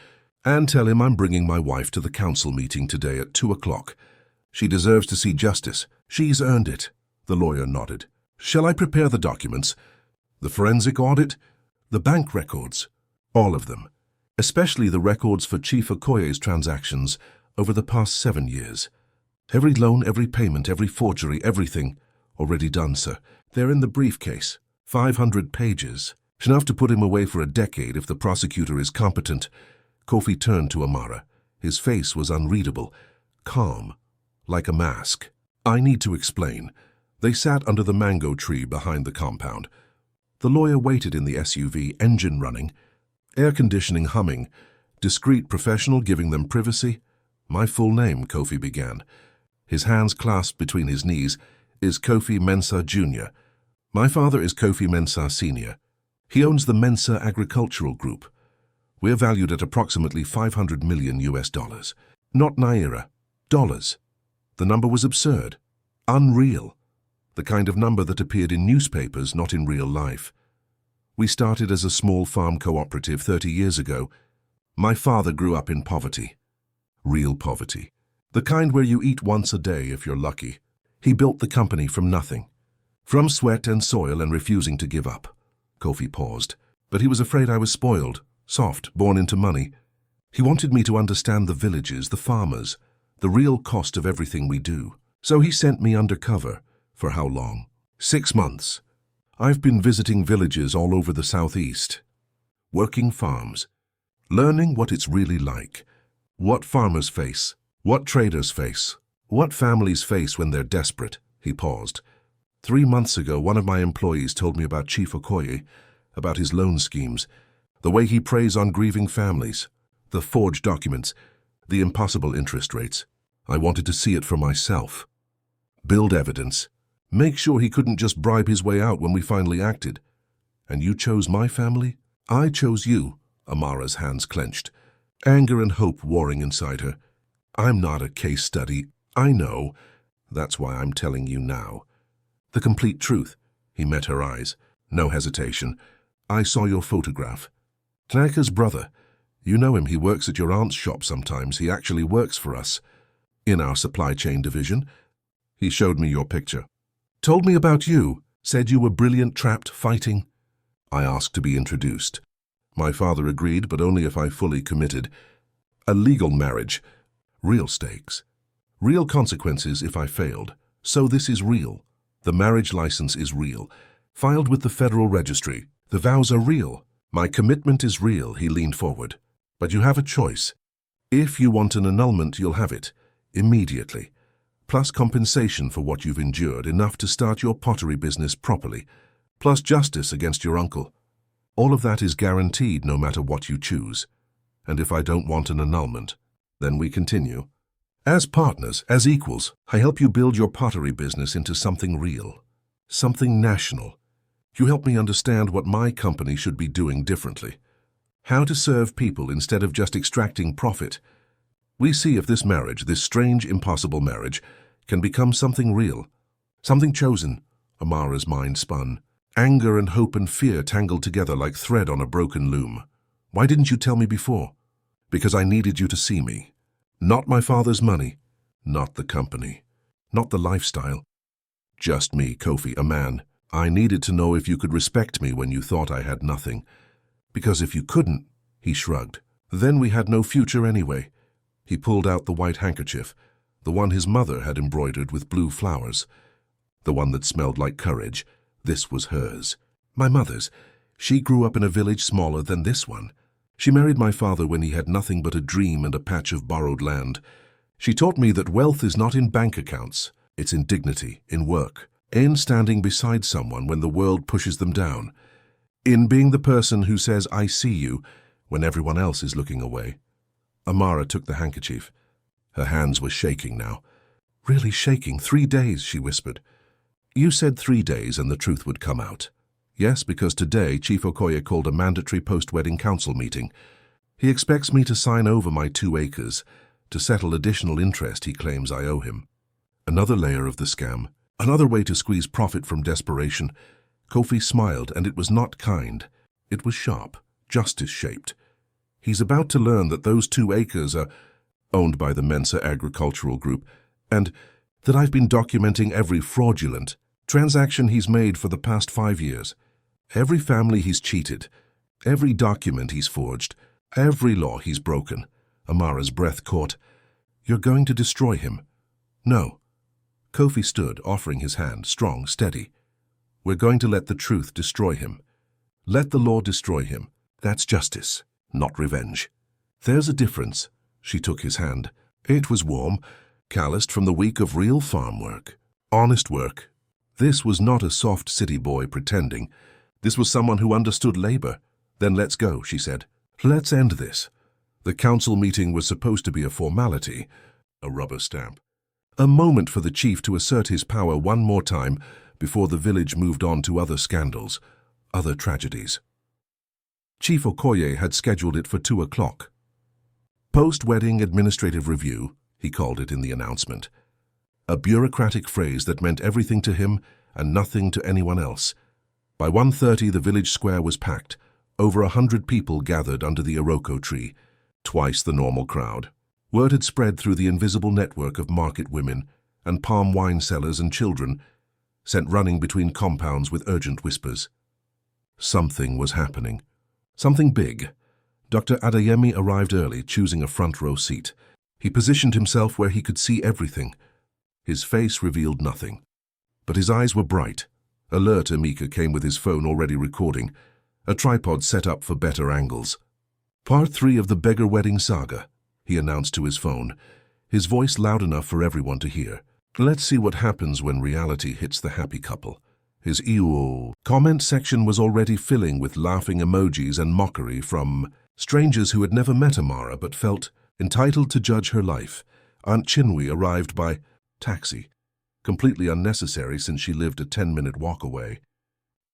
and tell him I'm bringing my wife to the council meeting today at 2 o'clock. She deserves to see justice. She's earned it." The lawyer nodded. "Shall I prepare the documents? The forensic audit? The bank records? All of them. Especially the records for Chief Okoye's transactions over the past 7 years. Every loan, every payment, every forgery, everything. Already done, sir. They're in the briefcase. 500 pages. Enough to put him away for a decade if the prosecutor is competent." Kofi turned to Amara. His face was unreadable, calm, like a mask. "I need to explain." They sat under the mango tree behind the compound. The lawyer waited in the SUV, engine running, air conditioning humming, discreet professional giving them privacy. "My full name," Kofi began, his hands clasped between his knees, "is Kofi Mensah Jr. My father is Kofi Mensah Sr. He owns the Mensah Agricultural Group. We're valued at approximately $500 million US. Not Naira, dollars." The number was absurd, unreal, the kind of number that appeared in newspapers, not in real life. "We started as a small farm cooperative 30 years ago. My father grew up in poverty. Real poverty. The kind where you eat once a day if you're lucky. He built the company from nothing. From sweat and soil and refusing to give up." Kofi paused. "But he was afraid I was spoiled, soft, born into money. He wanted me to understand the villages, the farmers, the real cost of everything we do. So he sent me undercover. For how long? 6 months. I've been visiting villages all over the southeast, working farms, learning what it's really like, what farmers face, what traders face, what families face when they're desperate." He paused. 3 months ago, one of my employees told me about Chief Okoye, about his loan schemes, the way he preys on grieving families, the forged documents, the impossible interest rates. I wanted to see it for myself. Build evidence. Make sure he couldn't just bribe his way out when we finally acted. "And you chose my family? I chose you." Amara's hands clenched, anger and hope warring inside her. "I'm not a case study. I know. That's why I'm telling you now. The complete truth." He met her eyes. No hesitation. "I saw your photograph. Tanaka's brother. You know him. He works at your aunt's shop sometimes. He actually works for us. In our supply chain division. He showed me your picture. Told me about you. Said you were brilliant, trapped, fighting." I asked to be introduced. My father agreed, but only if I fully committed. A legal marriage. Real stakes. Real consequences if I failed. So this is real. The marriage license is real. Filed with the Federal Registry. The vows are real. My commitment is real." He leaned forward. "But you have a choice. If you want an annulment, you'll have it. Immediately. Plus compensation for what you've endured, enough to start your pottery business properly. Plus justice against your uncle. All of that is guaranteed no matter what you choose. And if I don't want an annulment, then we continue. As partners, as equals, I help you build your pottery business into something real. Something national. You help me understand what my company should be doing differently. How to serve people instead of just extracting profit. We see if this marriage, this strange, impossible marriage, can become something real. Something chosen." Amara's mind spun. Anger and hope and fear tangled together like thread on a broken loom. "Why didn't you tell me before?" "Because I needed you to see me. Not my father's money. Not the company. Not the lifestyle. Just me, Kofi, a man. I needed to know if you could respect me when you thought I had nothing. Because if you couldn't, he shrugged, then we had no future anyway. He pulled out the white handkerchief, the one his mother had embroidered with blue flowers. The one that smelled like courage. This was hers. My mother's. She grew up in a village smaller than this one. She married my father when he had nothing but a dream and a patch of borrowed land. She taught me that wealth is not in bank accounts. It's in dignity, in work, in standing beside someone when the world pushes them down, in being the person who says, I see you, when everyone else is looking away. Amara took the handkerchief. Her hands were shaking now. Really shaking. 3 days, she whispered. You said 3 days and the truth would come out. Yes, because today Chief Okoye called a mandatory post-wedding council meeting. He expects me to sign over my 2 acres to settle additional interest he claims I owe him. Another layer of the scam. Another way to squeeze profit from desperation. Kofi smiled, and it was not kind. It was sharp, justice-shaped. He's about to learn that those 2 acres are owned by the Mensa Agricultural Group, and that I've been documenting every fraudulent transaction he's made for the past 5 years. Every family he's cheated, every document he's forged, every law he's broken. Amara's breath caught. You're going to destroy him? No. Kofi stood, offering his hand, strong, steady. We're going to let the truth destroy him. Let the law destroy him. That's justice, not revenge. There's a difference. She took his hand. It was warm, calloused from the week of real farm work. Honest work. This was not a soft city boy pretending. This was someone who understood labor. Then let's go, she said. Let's end this. The council meeting was supposed to be a formality, a rubber stamp. A moment for the chief to assert his power one more time before the village moved on to other scandals, other tragedies. Chief Okoye had scheduled it for 2 o'clock. Post-wedding administrative review, he called it in the announcement. A bureaucratic phrase that meant everything to him and nothing to anyone else. By 1:30 the village square was packed. Over 100 people gathered under the Iroko tree, twice the normal crowd. Word had spread through the invisible network of market women and palm wine sellers and children, sent running between compounds with urgent whispers. Something was happening. Something big. Dr. Adeyemi arrived early, choosing a front-row seat. He positioned himself where he could see everything. His face revealed nothing. But his eyes were bright. Alert Emeka came with his phone already recording, a tripod set up for better angles. Part 3 of the beggar wedding saga, he announced to his phone, his voice loud enough for everyone to hear. Let's see what happens when reality hits the happy couple. His ew comment section was already filling with laughing emojis and mockery from strangers who had never met Amara but felt entitled to judge her life. Aunt Chinwe arrived by taxi, completely unnecessary since she lived a 10-minute walk away.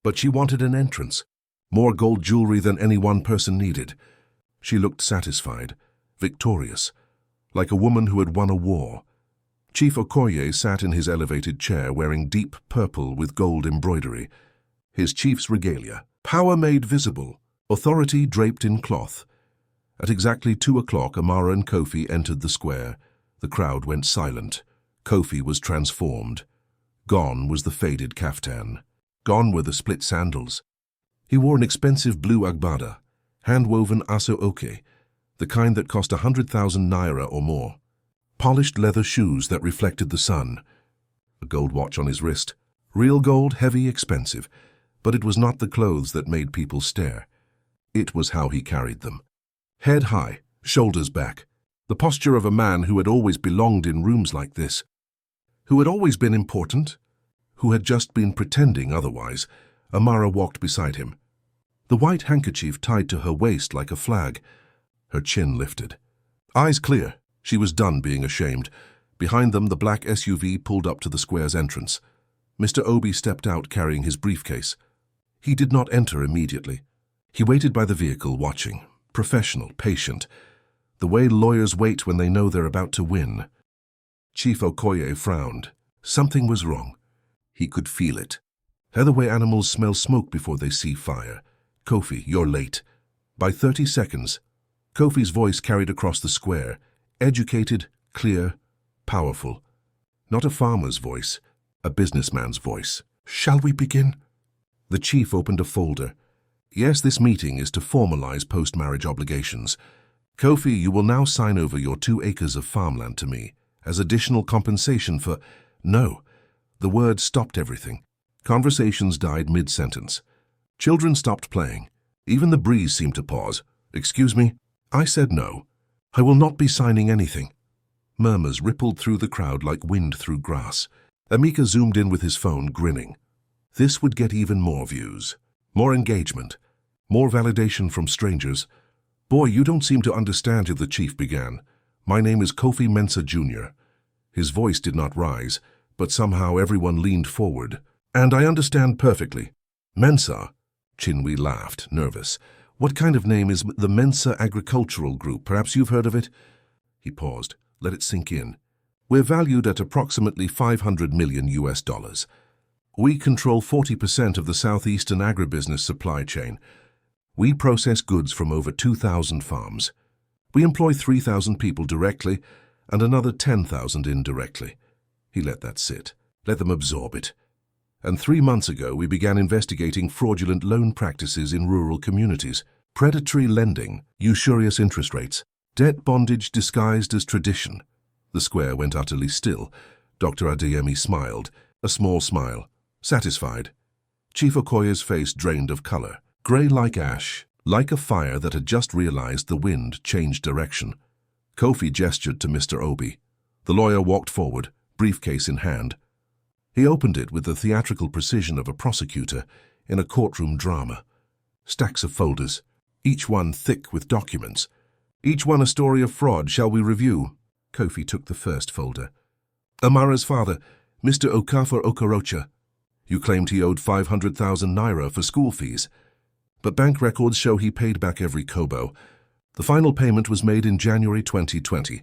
But she wanted an entrance, more gold jewelry than any one person needed. She looked satisfied, victorious, like a woman who had won a war. Chief Okoye sat in his elevated chair wearing deep purple with gold embroidery. His chief's regalia, power made visible, authority draped in cloth. At exactly 2 o'clock, Amara and Kofi entered the square. The crowd went silent. Kofi was transformed. Gone was the faded kaftan. Gone were the split sandals. He wore an expensive blue agbada, hand-woven aso-oke, the kind that cost 100,000 naira or more. Polished leather shoes that reflected the sun. A gold watch on his wrist. Real gold, heavy, expensive. But it was not the clothes that made people stare. It was how he carried them. Head high, shoulders back. The posture of a man who had always belonged in rooms like this. Who had always been important. Who had just been pretending otherwise. Amara walked beside him. The white handkerchief tied to her waist like a flag. Her chin lifted. Eyes clear. She was done being ashamed. Behind them, the black SUV pulled up to the square's entrance. Mr. Obi stepped out carrying his briefcase. He did not enter immediately. He waited by the vehicle, watching. Professional, patient. The way lawyers wait when they know they're about to win. Chief Okoye frowned. Something was wrong. He could feel it. The way animals smell smoke before they see fire. Kofi, you're late. By 30 seconds, Kofi's voice carried across the square. Educated, clear, powerful. Not a farmer's voice, a businessman's voice. Shall we begin? The chief opened a folder. Yes, this meeting is to formalize post-marriage obligations. Kofi, you will now sign over your 2 acres of farmland to me as additional compensation for— No. The word stopped everything. Conversations died mid-sentence. Children stopped playing. Even the breeze seemed to pause. Excuse me? I said no. I will not be signing anything. Murmurs rippled through the crowd like wind through grass. Emeka zoomed in with his phone, grinning. This would get even more views, more engagement, more validation from strangers. Boy, you don't seem to understand, the chief began. My name is Kofi Mensah Jr. His voice did not rise, but somehow everyone leaned forward. And I understand perfectly. Mensah? Chinwe laughed, nervous. What kind of name is the Mensah Agricultural Group? Perhaps you've heard of it? He paused. Let it sink in. We're valued at approximately $500 million US. We control 40% of the southeastern agribusiness supply chain. We process goods from over 2,000 farms. We employ 3,000 people directly and another 10,000 indirectly. He let that sit. Let them absorb it. And 3 months ago, we began investigating fraudulent loan practices in rural communities, predatory lending, usurious interest rates, debt bondage disguised as tradition. The square went utterly still. Dr. Adeyemi smiled, a small smile, satisfied. Chief Okoye's face drained of color, gray like ash, like a fire that had just realized the wind changed direction. Kofi gestured to Mr. Obi. The lawyer walked forward, briefcase in hand. He opened it with the theatrical precision of a prosecutor in a courtroom drama. Stacks of folders, each one thick with documents. Each one a story of fraud. Shall we review? Kofi took the first folder. Amara's father, Mr. Okafor Okorocha. You claimed he owed 500,000 naira for school fees. But bank records show he paid back every kobo. The final payment was made in January 2020.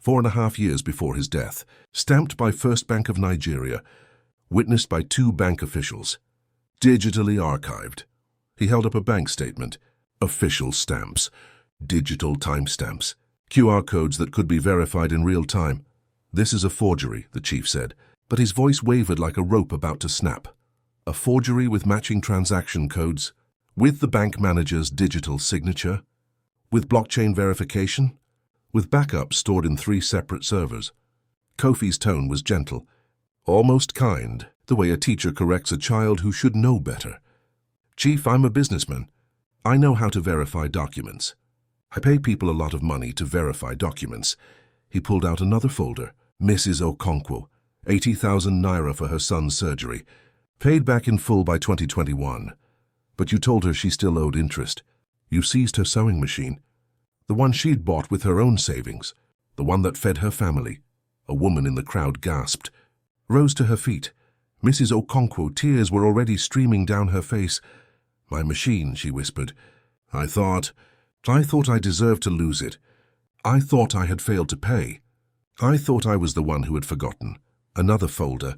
4.5 years before his death, stamped by First Bank of Nigeria, witnessed by 2 bank officials, digitally archived. He held up a bank statement, official stamps, digital timestamps, QR codes that could be verified in real time. This is a forgery, the chief said, but his voice wavered like a rope about to snap. A forgery with matching transaction codes, with the bank manager's digital signature, with blockchain verification, with backups stored in 3 separate servers. Kofi's tone was gentle, almost kind, the way a teacher corrects a child who should know better. Chief, I'm a businessman. I know how to verify documents. I pay people a lot of money to verify documents. He pulled out another folder. Mrs. Okonkwo, 80,000 naira for her son's surgery, paid back in full by 2021. But you told her she still owed interest. You seized her sewing machine, the one she'd bought with her own savings, the one that fed her family. A woman in the crowd gasped, rose to her feet. Mrs. Okonkwo, tears were already streaming down her face. My machine, she whispered. I thought I deserved to lose it. I thought I had failed to pay. I thought I was the one who had forgotten. Another folder.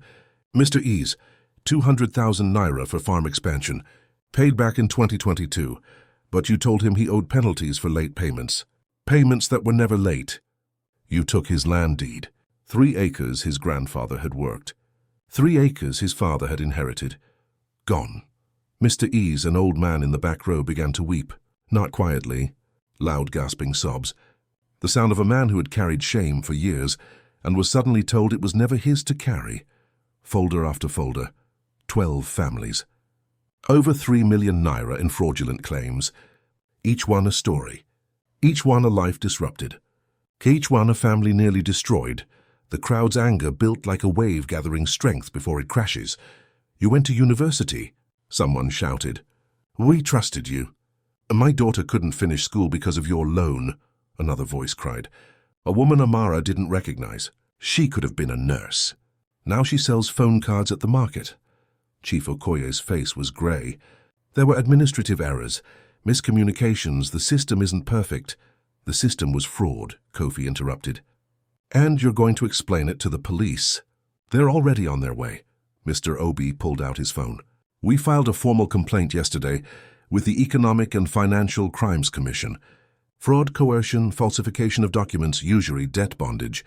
Mr. Ease, 200,000 naira for farm expansion, paid back in 2022. But you told him he owed penalties for late payments. Payments that were never late. You took his land deed. 3 acres his grandfather had worked. 3 acres his father had inherited. Gone. Mr. Ease, an old man in the back row, began to weep. Not quietly. Loud gasping sobs. The sound of a man who had carried shame for years and was suddenly told it was never his to carry. Folder after folder. 12 families. Over 3 million naira in fraudulent claims. Each one a story. Each one a life disrupted. Each one a family nearly destroyed. The crowd's anger built like a wave gathering strength before it crashes. You went to university, someone shouted. We trusted you. My daughter couldn't finish school because of your loan, another voice cried. A woman Amara didn't recognize. She could have been a nurse. Now she sells phone cards at the market. Chief Okoye's face was grey. There were administrative errors, miscommunications. The system isn't perfect. The system was fraud, Kofi interrupted. And you're going to explain it to the police. They're already on their way. Mr. Obi pulled out his phone. We filed a formal complaint yesterday with the Economic and Financial Crimes Commission. Fraud, coercion, falsification of documents, usury, debt bondage.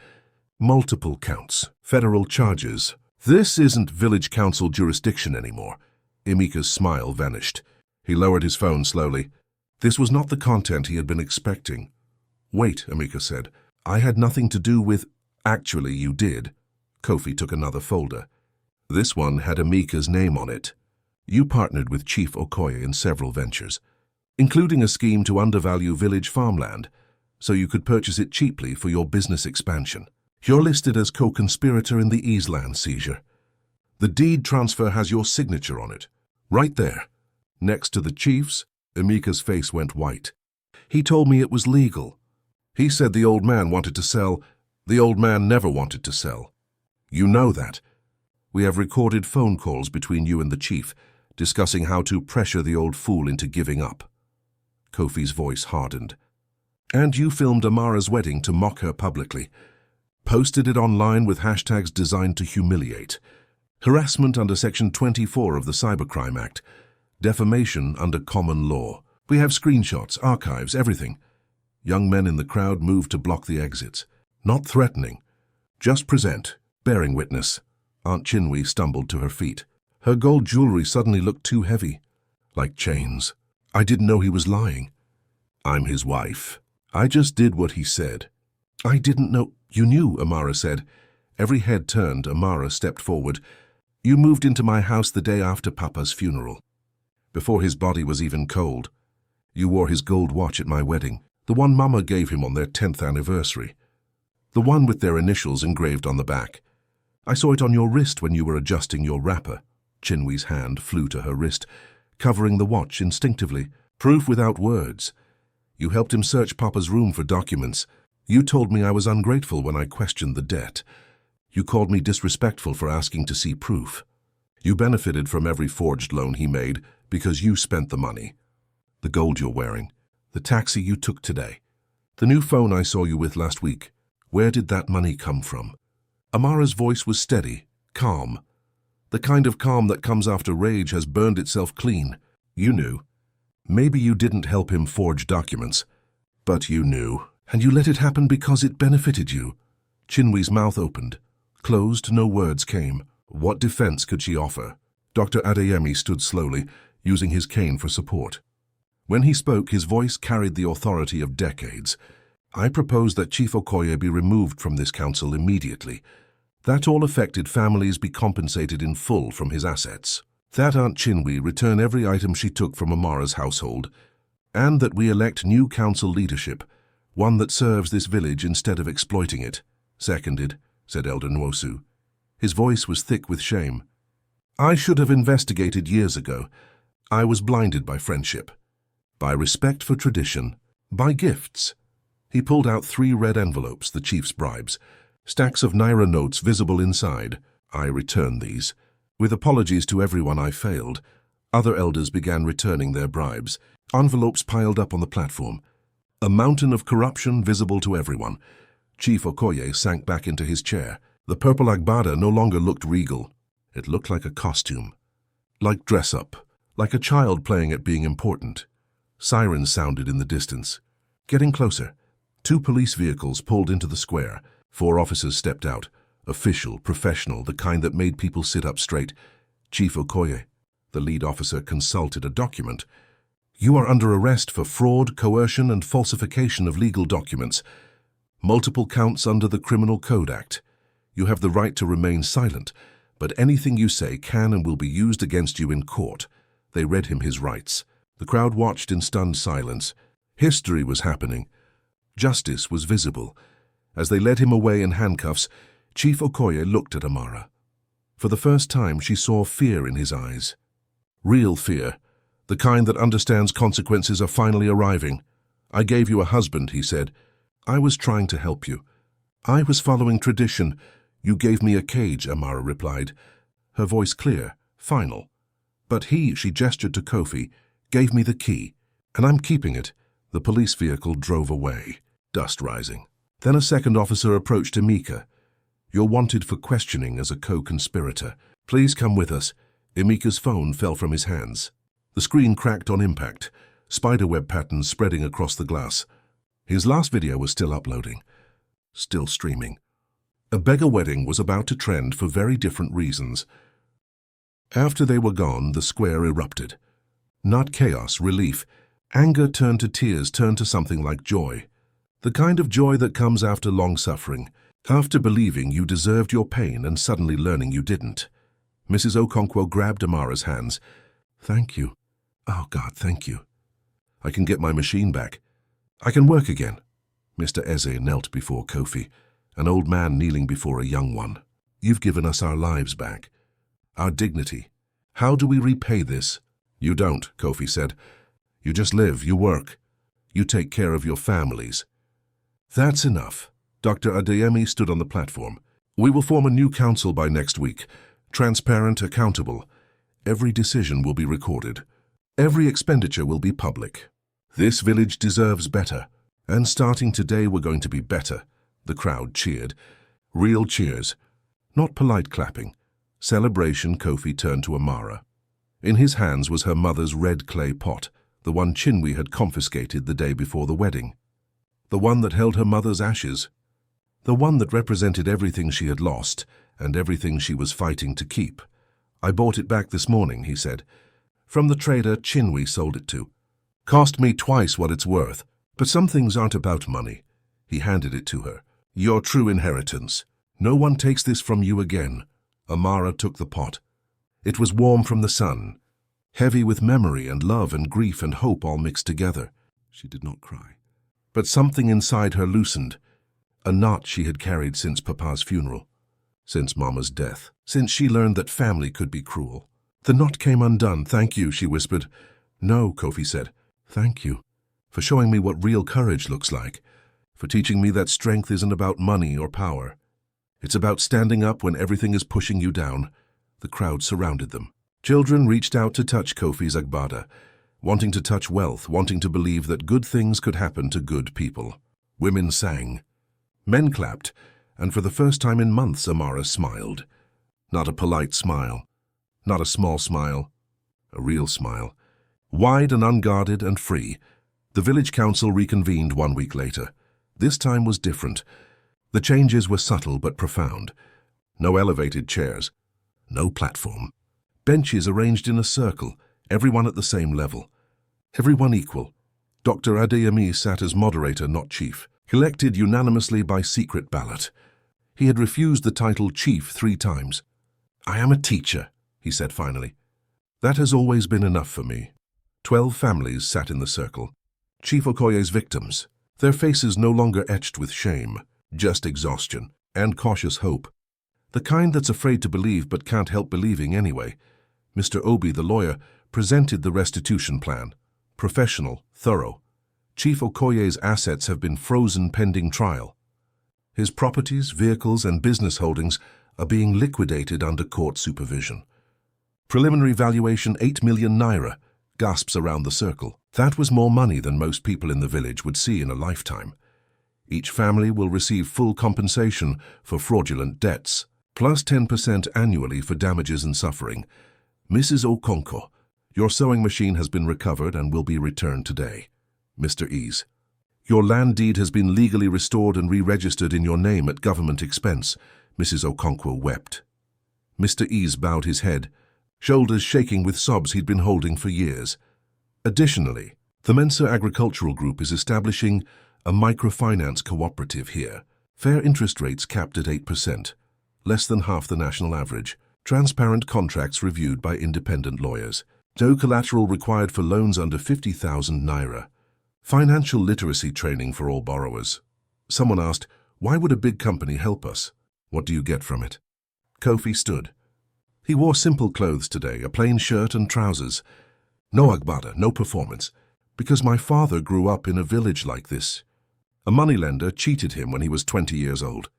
Multiple counts. Federal charges. This isn't village council jurisdiction anymore. Emeka's smile vanished. He lowered his phone slowly. This was not the content he had been expecting. Wait, Amika said. I had nothing to do with... Actually, you did. Kofi took another folder. This one had Amika's name on it. You partnered with Chief Okoye in several ventures, including a scheme to undervalue village farmland, so you could purchase it cheaply for your business expansion. You're listed as co-conspirator in the Easeland seizure. The deed transfer has your signature on it, right there. Next to the chief's, Amika's face went white. He told me it was legal. He said the old man wanted to sell. The old man never wanted to sell. You know that. We have recorded phone calls between you and the chief, discussing how to pressure the old fool into giving up. Kofi's voice hardened. And you filmed Amara's wedding to mock her publicly. Posted it online with hashtags designed to humiliate. Harassment under Section 24 of the Cybercrime Act. Defamation under common law. We have screenshots, archives, everything. Young men in the crowd moved to block the exits. Not threatening. Just present, bearing witness. Aunt Chinwe stumbled to her feet. Her gold jewelry suddenly looked too heavy, like chains. I didn't know he was lying. I'm his wife. I just did what he said. I didn't know. You knew, Amara said. Every head turned. Amara stepped forward. You moved into my house the day after Papa's funeral. Before his body was even cold. You wore his gold watch at my wedding, the one Mama gave him on their 10th anniversary. The one with their initials engraved on the back. I saw it on your wrist when you were adjusting your wrapper. Chinwe's hand flew to her wrist, covering the watch instinctively. Proof without words. You helped him search Papa's room for documents. You told me I was ungrateful when I questioned the debt. You called me disrespectful for asking to see proof. You benefited from every forged loan he made because you spent the money. The gold you're wearing. The taxi you took today. The new phone I saw you with last week. Where did that money come from? Amara's voice was steady, calm. The kind of calm that comes after rage has burned itself clean. You knew. Maybe you didn't help him forge documents, but you knew, and you let it happen because it benefited you. Chinwe's mouth opened. Closed, no words came. What defense could she offer? Dr. Adeyemi stood slowly, using his cane for support. When he spoke, his voice carried the authority of decades. I propose that Chief Okoye be removed from this council immediately, that all affected families be compensated in full from his assets, that Aunt Chinwe return every item she took from Amara's household, and that we elect new council leadership, one that serves this village instead of exploiting it. Seconded, said Elder Nwosu. His voice was thick with shame. I should have investigated years ago. I was blinded by friendship, by respect for tradition, by gifts. He pulled out 3 red envelopes, the chief's bribes, stacks of Naira notes visible inside. I returned these. With apologies to everyone I failed, other elders began returning their bribes. Envelopes piled up on the platform. A mountain of corruption visible to everyone. Chief Okoye sank back into his chair. The purple agbada no longer looked regal. It looked like a costume. Like dress-up. Like a child playing at being important. Sirens sounded in the distance. Getting closer. 2 police vehicles pulled into the square. 4 officers stepped out. Official, professional, the kind that made people sit up straight. Chief Okoye, the lead officer, consulted a document. You are under arrest for fraud, coercion, and falsification of legal documents. Multiple counts under the Criminal Code Act. You have the right to remain silent, but anything you say can and will be used against you in court. They read him his rights. The crowd watched in stunned silence. History was happening. Justice was visible. As they led him away in handcuffs, Chief Okoye looked at Amara. For the first time, she saw fear in his eyes. Real fear, the kind that understands consequences are finally arriving. I gave you a husband, he said. I was trying to help you. I was following tradition. You gave me a cage, Amara replied, her voice clear, final. But he, she gestured to Kofi, gave me the key, and I'm keeping it. The police vehicle drove away, dust rising. Then a second officer approached Emeka. You're wanted for questioning as a co-conspirator. Please come with us. Emeka's phone fell from his hands. The screen cracked on impact, spiderweb patterns spreading across the glass. His last video was still uploading, still streaming. A beggar wedding was about to trend for very different reasons. After they were gone, the square erupted. Not chaos, relief. Anger turned to tears, turned to something like joy. The kind of joy that comes after long suffering, after believing you deserved your pain and suddenly learning you didn't. Mrs. Okonkwo grabbed Amara's hands. "Thank you. Oh, God, thank you. I can get my machine back. I can work again." Mr. Eze knelt before Kofi, an old man kneeling before a young one. "You've given us our lives back, our dignity. How do we repay this?" "You don't," Kofi said. "You just live, you work. You take care of your families." "That's enough." Dr. Adeyemi stood on the platform. "We will form a new council by next week. Transparent, accountable. Every decision will be recorded. Every expenditure will be public. This village deserves better. And starting today, we're going to be better." The crowd cheered. Real cheers. Not polite clapping. Celebration. Kofi turned to Amara. In his hands was her mother's red clay pot, the one Chinwe had confiscated the day before the wedding. The one that held her mother's ashes. The one that represented everything she had lost and everything she was fighting to keep. "I bought it back this morning," he said. "From the trader Chinwe sold it to. Cost me twice what it's worth. But some things aren't about money." He handed it to her. "Your true inheritance. No one takes this from you again." Amara took the pot. It was warm from the sun, heavy with memory and love and grief and hope all mixed together. She did not cry. But something inside her loosened, a knot she had carried since Papa's funeral, since Mama's death, since she learned that family could be cruel. The knot came undone. "Thank you," she whispered. "No," Kofi said. "Thank you for showing me what real courage looks like, for teaching me that strength isn't about money or power. It's about standing up when everything is pushing you down." The crowd surrounded them. Children reached out to touch Kofi's agbada, wanting to touch wealth, wanting to believe that good things could happen to good people. Women sang. Men clapped, and for the first time in months Amara smiled. Not a polite smile, not a small smile, a real smile. Wide and unguarded and free. The village council reconvened 1 week later. This time was different. The changes were subtle but profound. No elevated chairs. No platform. Benches arranged in a circle, everyone at the same level. Everyone equal. Dr. Adeyemi sat as moderator, not chief, elected unanimously by secret ballot. He had refused the title chief 3 times. "I am a teacher," he said finally. "That has always been enough for me." 12 families sat in the circle. Chief Okoye's victims, their faces no longer etched with shame, just exhaustion and cautious hope. The kind that's afraid to believe but can't help believing anyway. Mr. Obi, the lawyer, presented the restitution plan. Professional, thorough. Chief Okoye's assets have been frozen pending trial. His properties, vehicles, and business holdings are being liquidated under court supervision. Preliminary valuation 8 million naira, gasps around the circle. That was more money than most people in the village would see in a lifetime. Each family will receive full compensation for fraudulent debts, plus 10% annually for damages and suffering. "Mrs. Okonkwo, your sewing machine has been recovered and will be returned today." Mr. Ease, "Your land deed has been legally restored and re-registered in your name at government expense." Mrs. Okonkwo wept. Mr. Ease bowed his head, shoulders shaking with sobs he'd been holding for years. Additionally, the Mensa Agricultural Group is establishing a microfinance cooperative here. Fair interest rates capped at 8%, less than half the national average. Transparent contracts reviewed by independent lawyers. No collateral required for loans under 50,000 naira. Financial literacy training for all borrowers. Someone asked, "Why would a big company help us? What do you get from it?" Kofi stood. He wore simple clothes today, a plain shirt and trousers. "No agbada, no performance. Because my father grew up in a village like this. A moneylender cheated him when he was 20 years old.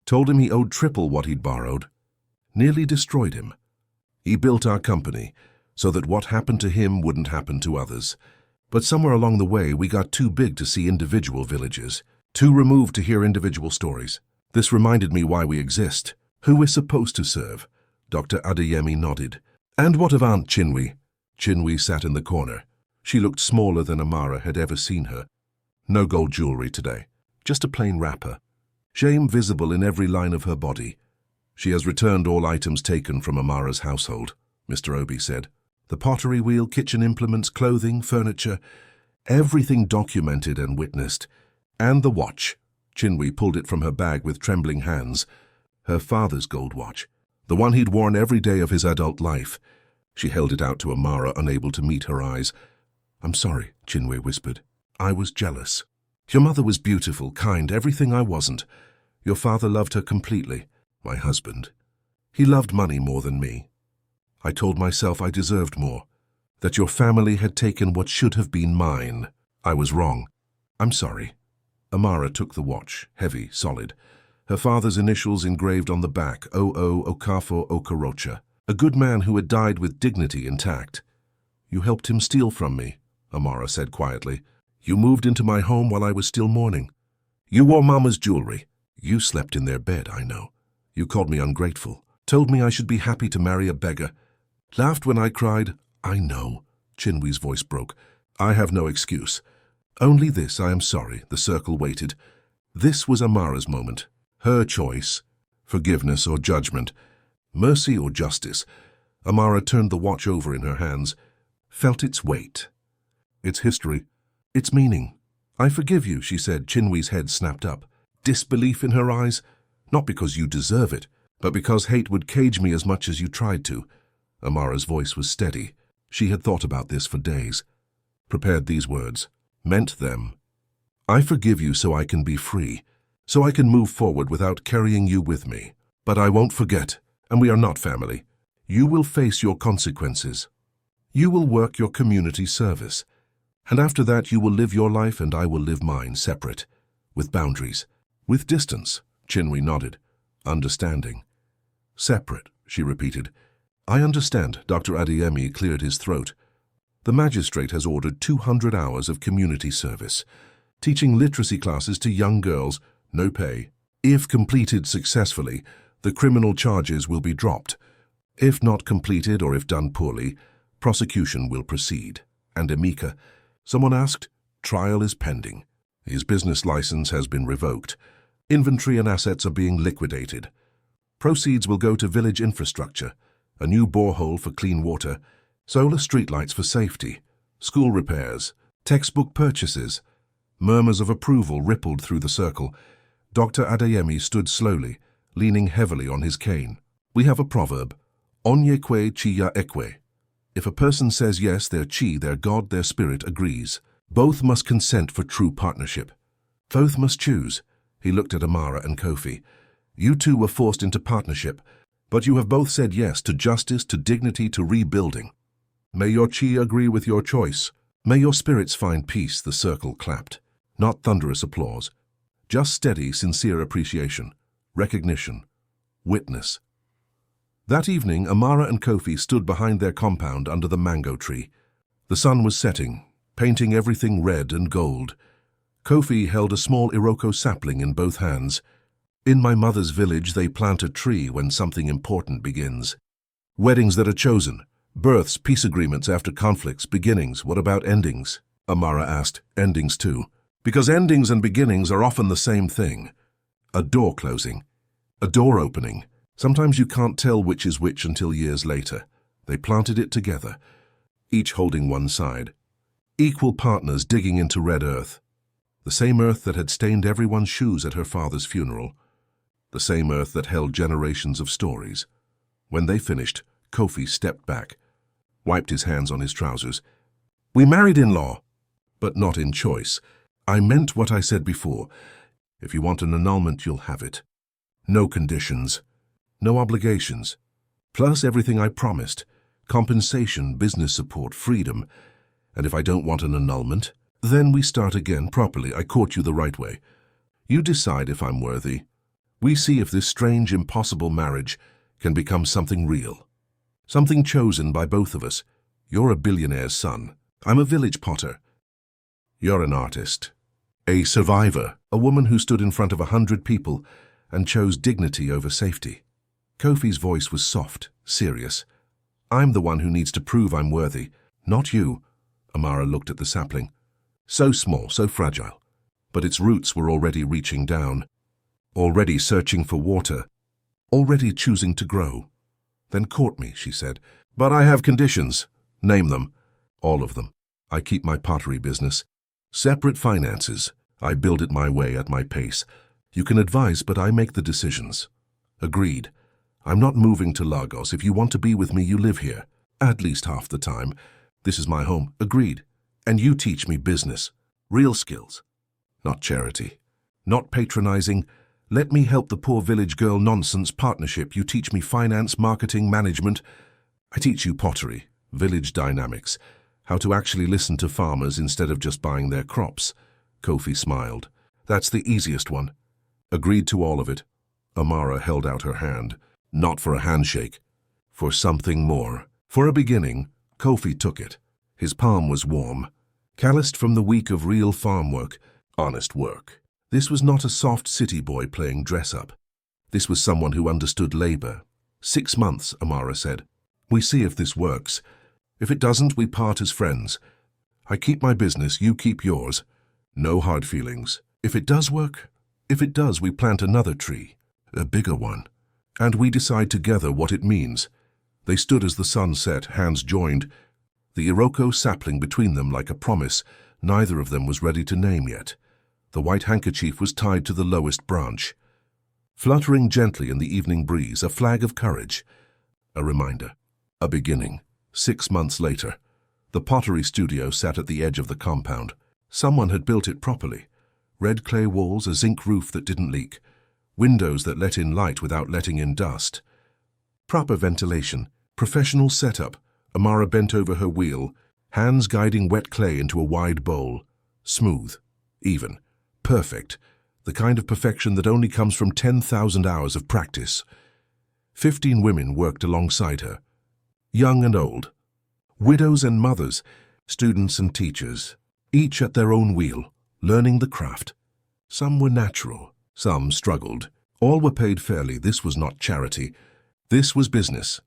Told him he owed triple what he'd borrowed. Nearly destroyed him. He built our company so that what happened to him wouldn't happen to others. But somewhere along the way, we got too big to see individual villages, too removed to hear individual stories. This reminded me why we exist, who we're supposed to serve." Dr. Adeyemi nodded. "And what of Aunt Chinwe?" Chinwe sat in the corner. She looked smaller than Amara had ever seen her. No gold jewelry today, just a plain wrapper. Shame visible in every line of her body. "She has returned all items taken from Amara's household," Mr. Obi said. The pottery wheel, kitchen implements, clothing, furniture, everything documented and witnessed. And the watch. Chinwe pulled it from her bag with trembling hands. Her father's gold watch, the one he'd worn every day of his adult life. She held it out to Amara, unable to meet her eyes. "I'm sorry," Chinwe whispered. "I was jealous. Your mother was beautiful, kind, everything I wasn't. Your father loved her completely, my husband. He loved money more than me. I told myself I deserved more, that your family had taken what should have been mine. I was wrong. I'm sorry." Amara took the watch, heavy, solid. Her father's initials engraved on the back, O.O. Okafo Okorocha, a good man who had died with dignity intact. "You helped him steal from me," Amara said quietly. "You moved into my home while I was still mourning. You wore Mama's jewelry. You slept in their bed, I know. You called me ungrateful, told me I should be happy to marry a beggar. Laughed when I cried. I know." Chinwe's voice broke. "I have no excuse. Only this, I am sorry." The circle waited. This was Amara's moment. Her choice. Forgiveness or judgment. Mercy or justice. Amara turned the watch over in her hands, felt its weight, its history, its meaning. "I forgive you," she said. Chinwe's head snapped up. Disbelief in her eyes. "Not because you deserve it, but because hate would cage me as much as you tried to." Amara's voice was steady. She had thought about this for days. Prepared these words. Meant them. "I forgive you so I can be free, so I can move forward without carrying you with me. But I won't forget, and we are not family. You will face your consequences. You will work your community service. And after that you will live your life and I will live mine, separate, with boundaries, with distance." Chinwe nodded. "Understanding." "Separate," she repeated. "I understand." Dr. Adeyemi cleared his throat. "The magistrate has ordered 200 hours of community service, teaching literacy classes to young girls, no pay. If completed successfully, the criminal charges will be dropped. If not completed or if done poorly, prosecution will proceed." And Emeka, someone asked, "Trial is pending. His business license has been revoked. Inventory and assets are being liquidated. Proceeds will go to village infrastructure, a new borehole for clean water, solar streetlights for safety, school repairs, textbook purchases." Murmurs of approval rippled through the circle. Dr. Adeyemi stood slowly, leaning heavily on his cane. "We have a proverb, Onyekwe Chiya Ekwe. If a person says yes, their chi, their god, their spirit agrees. Both must consent for true partnership. Both must choose." He looked at Amara and Kofi. "You two were forced into partnership, but you have both said yes to justice, to dignity, to rebuilding. May your chi agree with your choice. May your spirits find peace." The circle clapped. Not thunderous applause. Just steady, sincere appreciation, recognition, witness. That evening, Amara and Kofi stood behind their compound under the mango tree. The sun was setting, painting everything red and gold. Kofi held a small Iroko sapling in both hands. "In my mother's village, they plant a tree when something important begins. Weddings that are chosen, births, peace agreements after conflicts, beginnings. What about endings?" Amara asked. "Endings too. Because endings and beginnings are often the same thing. A door closing, a door opening. Sometimes you can't tell which is which until years later. They planted it together, each holding one side. Equal partners digging into red earth. The same earth that had stained everyone's shoes at her father's funeral. The same earth that held generations of stories. When they finished, Kofi stepped back, wiped his hands on his trousers. "We married in law, but not in choice. I meant what I said before. If you want an annulment, you'll have it. No conditions, no obligations. Plus everything I promised. Compensation, business support, freedom. And if I don't want an annulment, then we start again properly. I caught you the right way. You decide if I'm worthy. We see if this strange, impossible marriage can become something real. Something chosen by both of us. You're a billionaire's son. I'm a village potter. You're an artist. A survivor, a woman who stood in front of 100 people and chose dignity over safety." Kofi's voice was soft, serious. "I'm the one who needs to prove I'm worthy, not you." Amara looked at the sapling. So small, so fragile. But its roots were already reaching down, already searching for water, already choosing to grow. "Then court me," she said. "But I have conditions." Name them. All of them. I keep my pottery business. Separate finances. I build it my way at my pace. You can advise, but I make the decisions. Agreed. I'm not moving to Lagos. If you want to be with me, you live here. At least half the time. This is my home. Agreed. And you teach me business. Real skills. Not charity. Not patronizing. Let me help the poor village girl nonsense partnership. You teach me finance, marketing, management. I teach you pottery, village dynamics, how to actually listen to farmers instead of just buying their crops. Kofi smiled. That's the easiest one. Agreed to all of it. Amara held out her hand. Not for a handshake. For something more. For a beginning, Kofi took it. His palm was warm. Calloused from the week of real farm work, honest work. This was not a soft city boy playing dress-up. This was someone who understood labor. 6 months, Amara said. We see if this works. If it doesn't, we part as friends. I keep my business, you keep yours. No hard feelings. If it does work, if it does, we plant another tree, a bigger one. And we decide together what it means. They stood as the sun set, hands joined, the Iroko sapling between them like a promise neither of them was ready to name yet. The white handkerchief was tied to the lowest branch. Fluttering gently in the evening breeze, a flag of courage. A reminder. A beginning. 6 months later. The pottery studio sat at the edge of the compound. Someone had built it properly. Red clay walls, a zinc roof that didn't leak. Windows that let in light without letting in dust. Proper ventilation. Professional setup. Amara bent over her wheel, hands guiding wet clay into a wide bowl. Smooth. Even. Perfect. The kind of perfection that only comes from 10,000 hours of practice. 15 women worked alongside her. Young and old. Widows and mothers. Students and teachers. Each at their own wheel, learning the craft. Some were natural. Some struggled. All were paid fairly. This was not charity. This was business.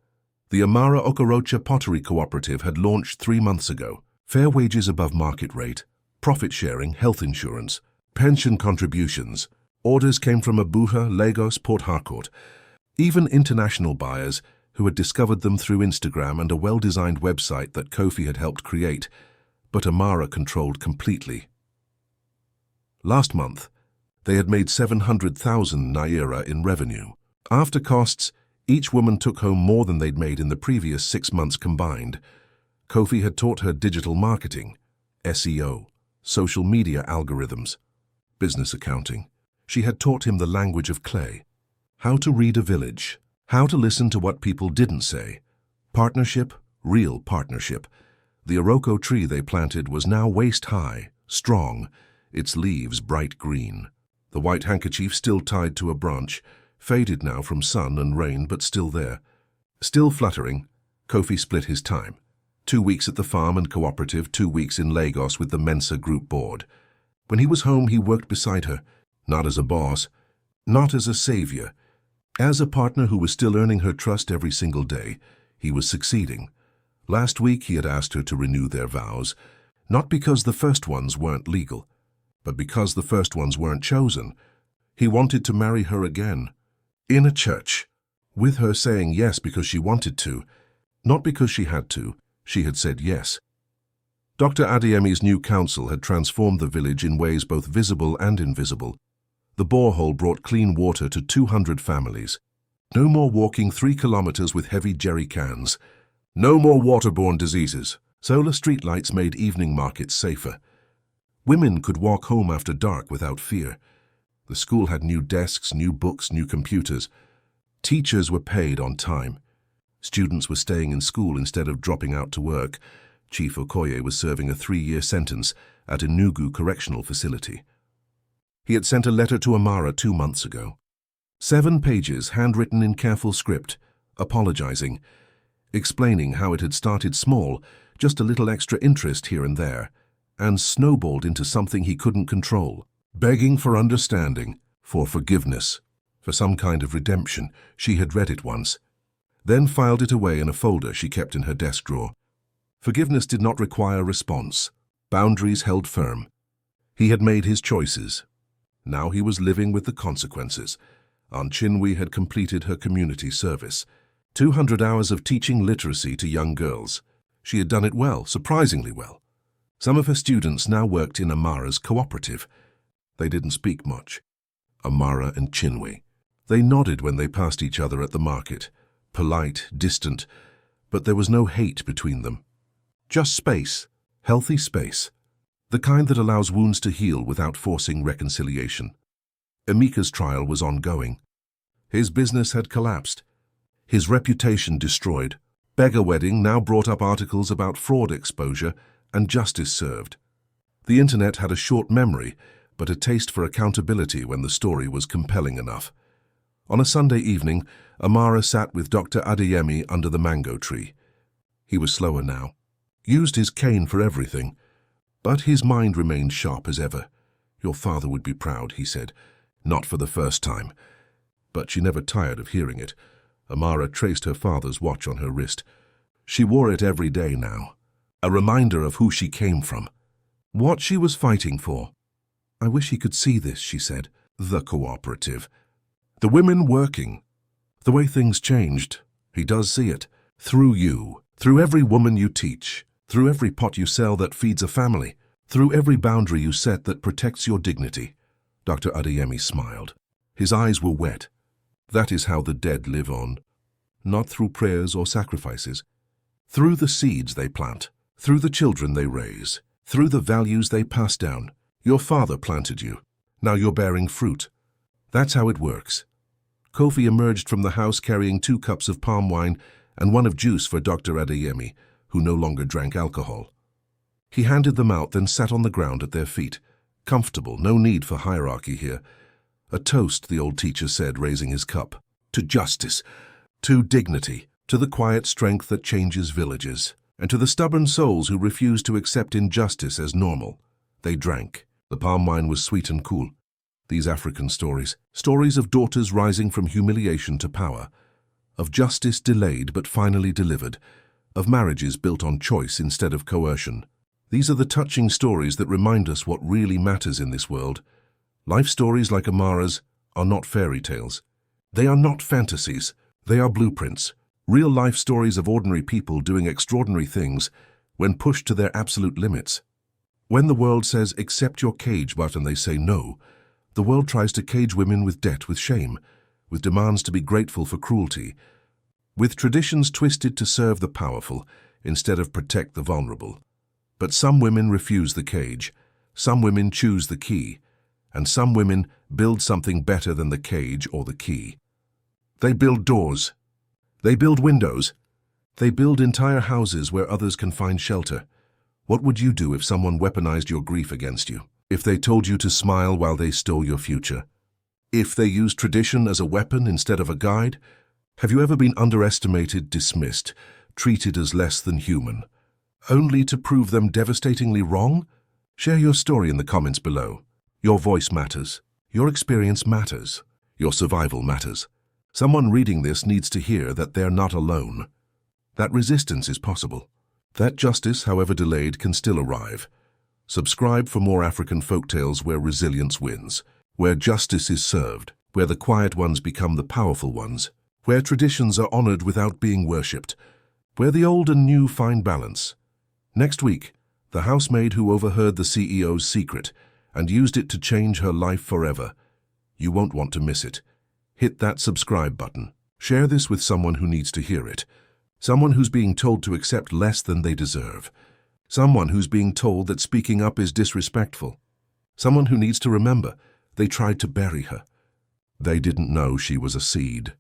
The Amara Okorocha Pottery Cooperative had launched 3 months ago. Fair wages above market rate. Profit sharing, health insurance. Pension contributions. Orders came from Abuja, Lagos, Port Harcourt. Even international buyers who had discovered them through Instagram and a well-designed website that Kofi had helped create, but Amara controlled completely. Last month, they had made 700,000 naira in revenue. After costs, each woman took home more than they'd made in the previous 6 months combined. Kofi had taught her digital marketing, SEO, social media algorithms, business accounting. She had taught him the language of clay, how to read a village, how to listen to what people didn't say. Partnership, real partnership. The Iroko tree they planted was now waist-high, strong, its leaves bright green. The white handkerchief still tied to a branch, faded now from sun and rain, but still there. Still fluttering, Kofi split his time. 2 weeks at the farm and cooperative, 2 weeks in Lagos with the Mensa group board. When he was home, he worked beside her, not as a boss, not as a savior. As a partner who was still earning her trust every single day, he was succeeding. Last week he had asked her to renew their vows, not because the first ones weren't legal, but because the first ones weren't chosen. He wanted to marry her again. In a church, with her saying yes because she wanted to, not because she had to. She had said yes. Dr. Adeyemi's new council had transformed the village in ways both visible and invisible. The borehole brought clean water to 200 families. No more walking 3 kilometers with heavy jerry cans. No more waterborne diseases. Solar streetlights made evening markets safer. Women could walk home after dark without fear. The school had new desks, new books, new computers. Teachers were paid on time. Students were staying in school instead of dropping out to work. Chief Okoye was serving a 3-year sentence at a Nugu correctional facility. He had sent a letter to Amara 2 months ago. 7 pages, handwritten in careful script, apologizing, explaining how it had started small, just a little extra interest here and there, and snowballed into something he couldn't control, begging for understanding, for forgiveness, for some kind of redemption. She had read it once, then filed it away in a folder she kept in her desk drawer. Forgiveness did not require response. Boundaries held firm. He had made his choices. Now he was living with the consequences. Aunt Chinwe had completed her community service. 200 hours of teaching literacy to young girls. She had done it well, surprisingly well. Some of her students now worked in Amara's cooperative. They didn't speak much. Amara and Chinwe. They nodded when they passed each other at the market, polite, distant, but there was no hate between them. Just space, healthy space, the kind that allows wounds to heal without forcing reconciliation. Emeka's trial was ongoing. His business had collapsed, his reputation destroyed. Beggar Wedding now brought up articles about fraud exposure and justice served. The internet had a short memory, but a taste for accountability when the story was compelling enough. On a Sunday evening, Amara sat with Dr. Adeyemi under the mango tree. He was slower now, used his cane for everything, but his mind remained sharp as ever. "Your father would be proud," he said, not for the first time. But she never tired of hearing it. Amara traced her father's watch on her wrist. She wore it every day now, a reminder of who she came from, what she was fighting for. "I wish he could see this," she said. The cooperative. The women working. The way things changed. He does see it. Through you. Through every woman you teach. Through every pot you sell that feeds a family. Through every boundary you set that protects your dignity. Dr. Adeyemi smiled. His eyes were wet. That is how the dead live on. Not through prayers or sacrifices. Through the seeds they plant. Through the children they raise. Through the values they pass down. Your father planted you. Now you're bearing fruit. That's how it works. Kofi emerged from the house carrying 2 cups of palm wine and 1 of juice for Dr. Adeyemi, who no longer drank alcohol. He handed them out, then sat on the ground at their feet. Comfortable, no need for hierarchy here. A toast, the old teacher said, raising his cup. To justice, to dignity, to the quiet strength that changes villages, and to the stubborn souls who refuse to accept injustice as normal. They drank. The palm wine was sweet and cool. These African stories, stories of daughters rising from humiliation to power, of justice delayed but finally delivered, of marriages built on choice instead of coercion. These are the touching stories that remind us what really matters in this world. Life stories like Amara's are not fairy tales. They are not fantasies. They are blueprints. Real life stories of ordinary people doing extraordinary things when pushed to their absolute limits. When the world says, "Accept your cage," but and they say no, the world tries to cage women with debt, with shame, with demands to be grateful for cruelty, with traditions twisted to serve the powerful instead of protect the vulnerable. But some women refuse the cage, some women choose the key, and some women build something better than the cage or the key. They build doors. They build windows. They build entire houses where others can find shelter. What would you do if someone weaponized your grief against you? If they told you to smile while they stole your future? If they used tradition as a weapon instead of a guide? Have you ever been underestimated, dismissed, treated as less than human, only to prove them devastatingly wrong? Share your story in the comments below. Your voice matters. Your experience matters. Your survival matters. Someone reading this needs to hear that they're not alone. That resistance is possible. That justice, however delayed, can still arrive. Subscribe for more African folktales where resilience wins, where justice is served, where the quiet ones become the powerful ones, where traditions are honored without being worshipped, where the old and new find balance. Next week, the housemaid who overheard the CEO's secret and used it to change her life forever. You won't want to miss it. Hit that subscribe button. Share this with someone who needs to hear it. Someone who's being told to accept less than they deserve. Someone who's being told that speaking up is disrespectful. Someone who needs to remember they tried to bury her. They didn't know she was a seed.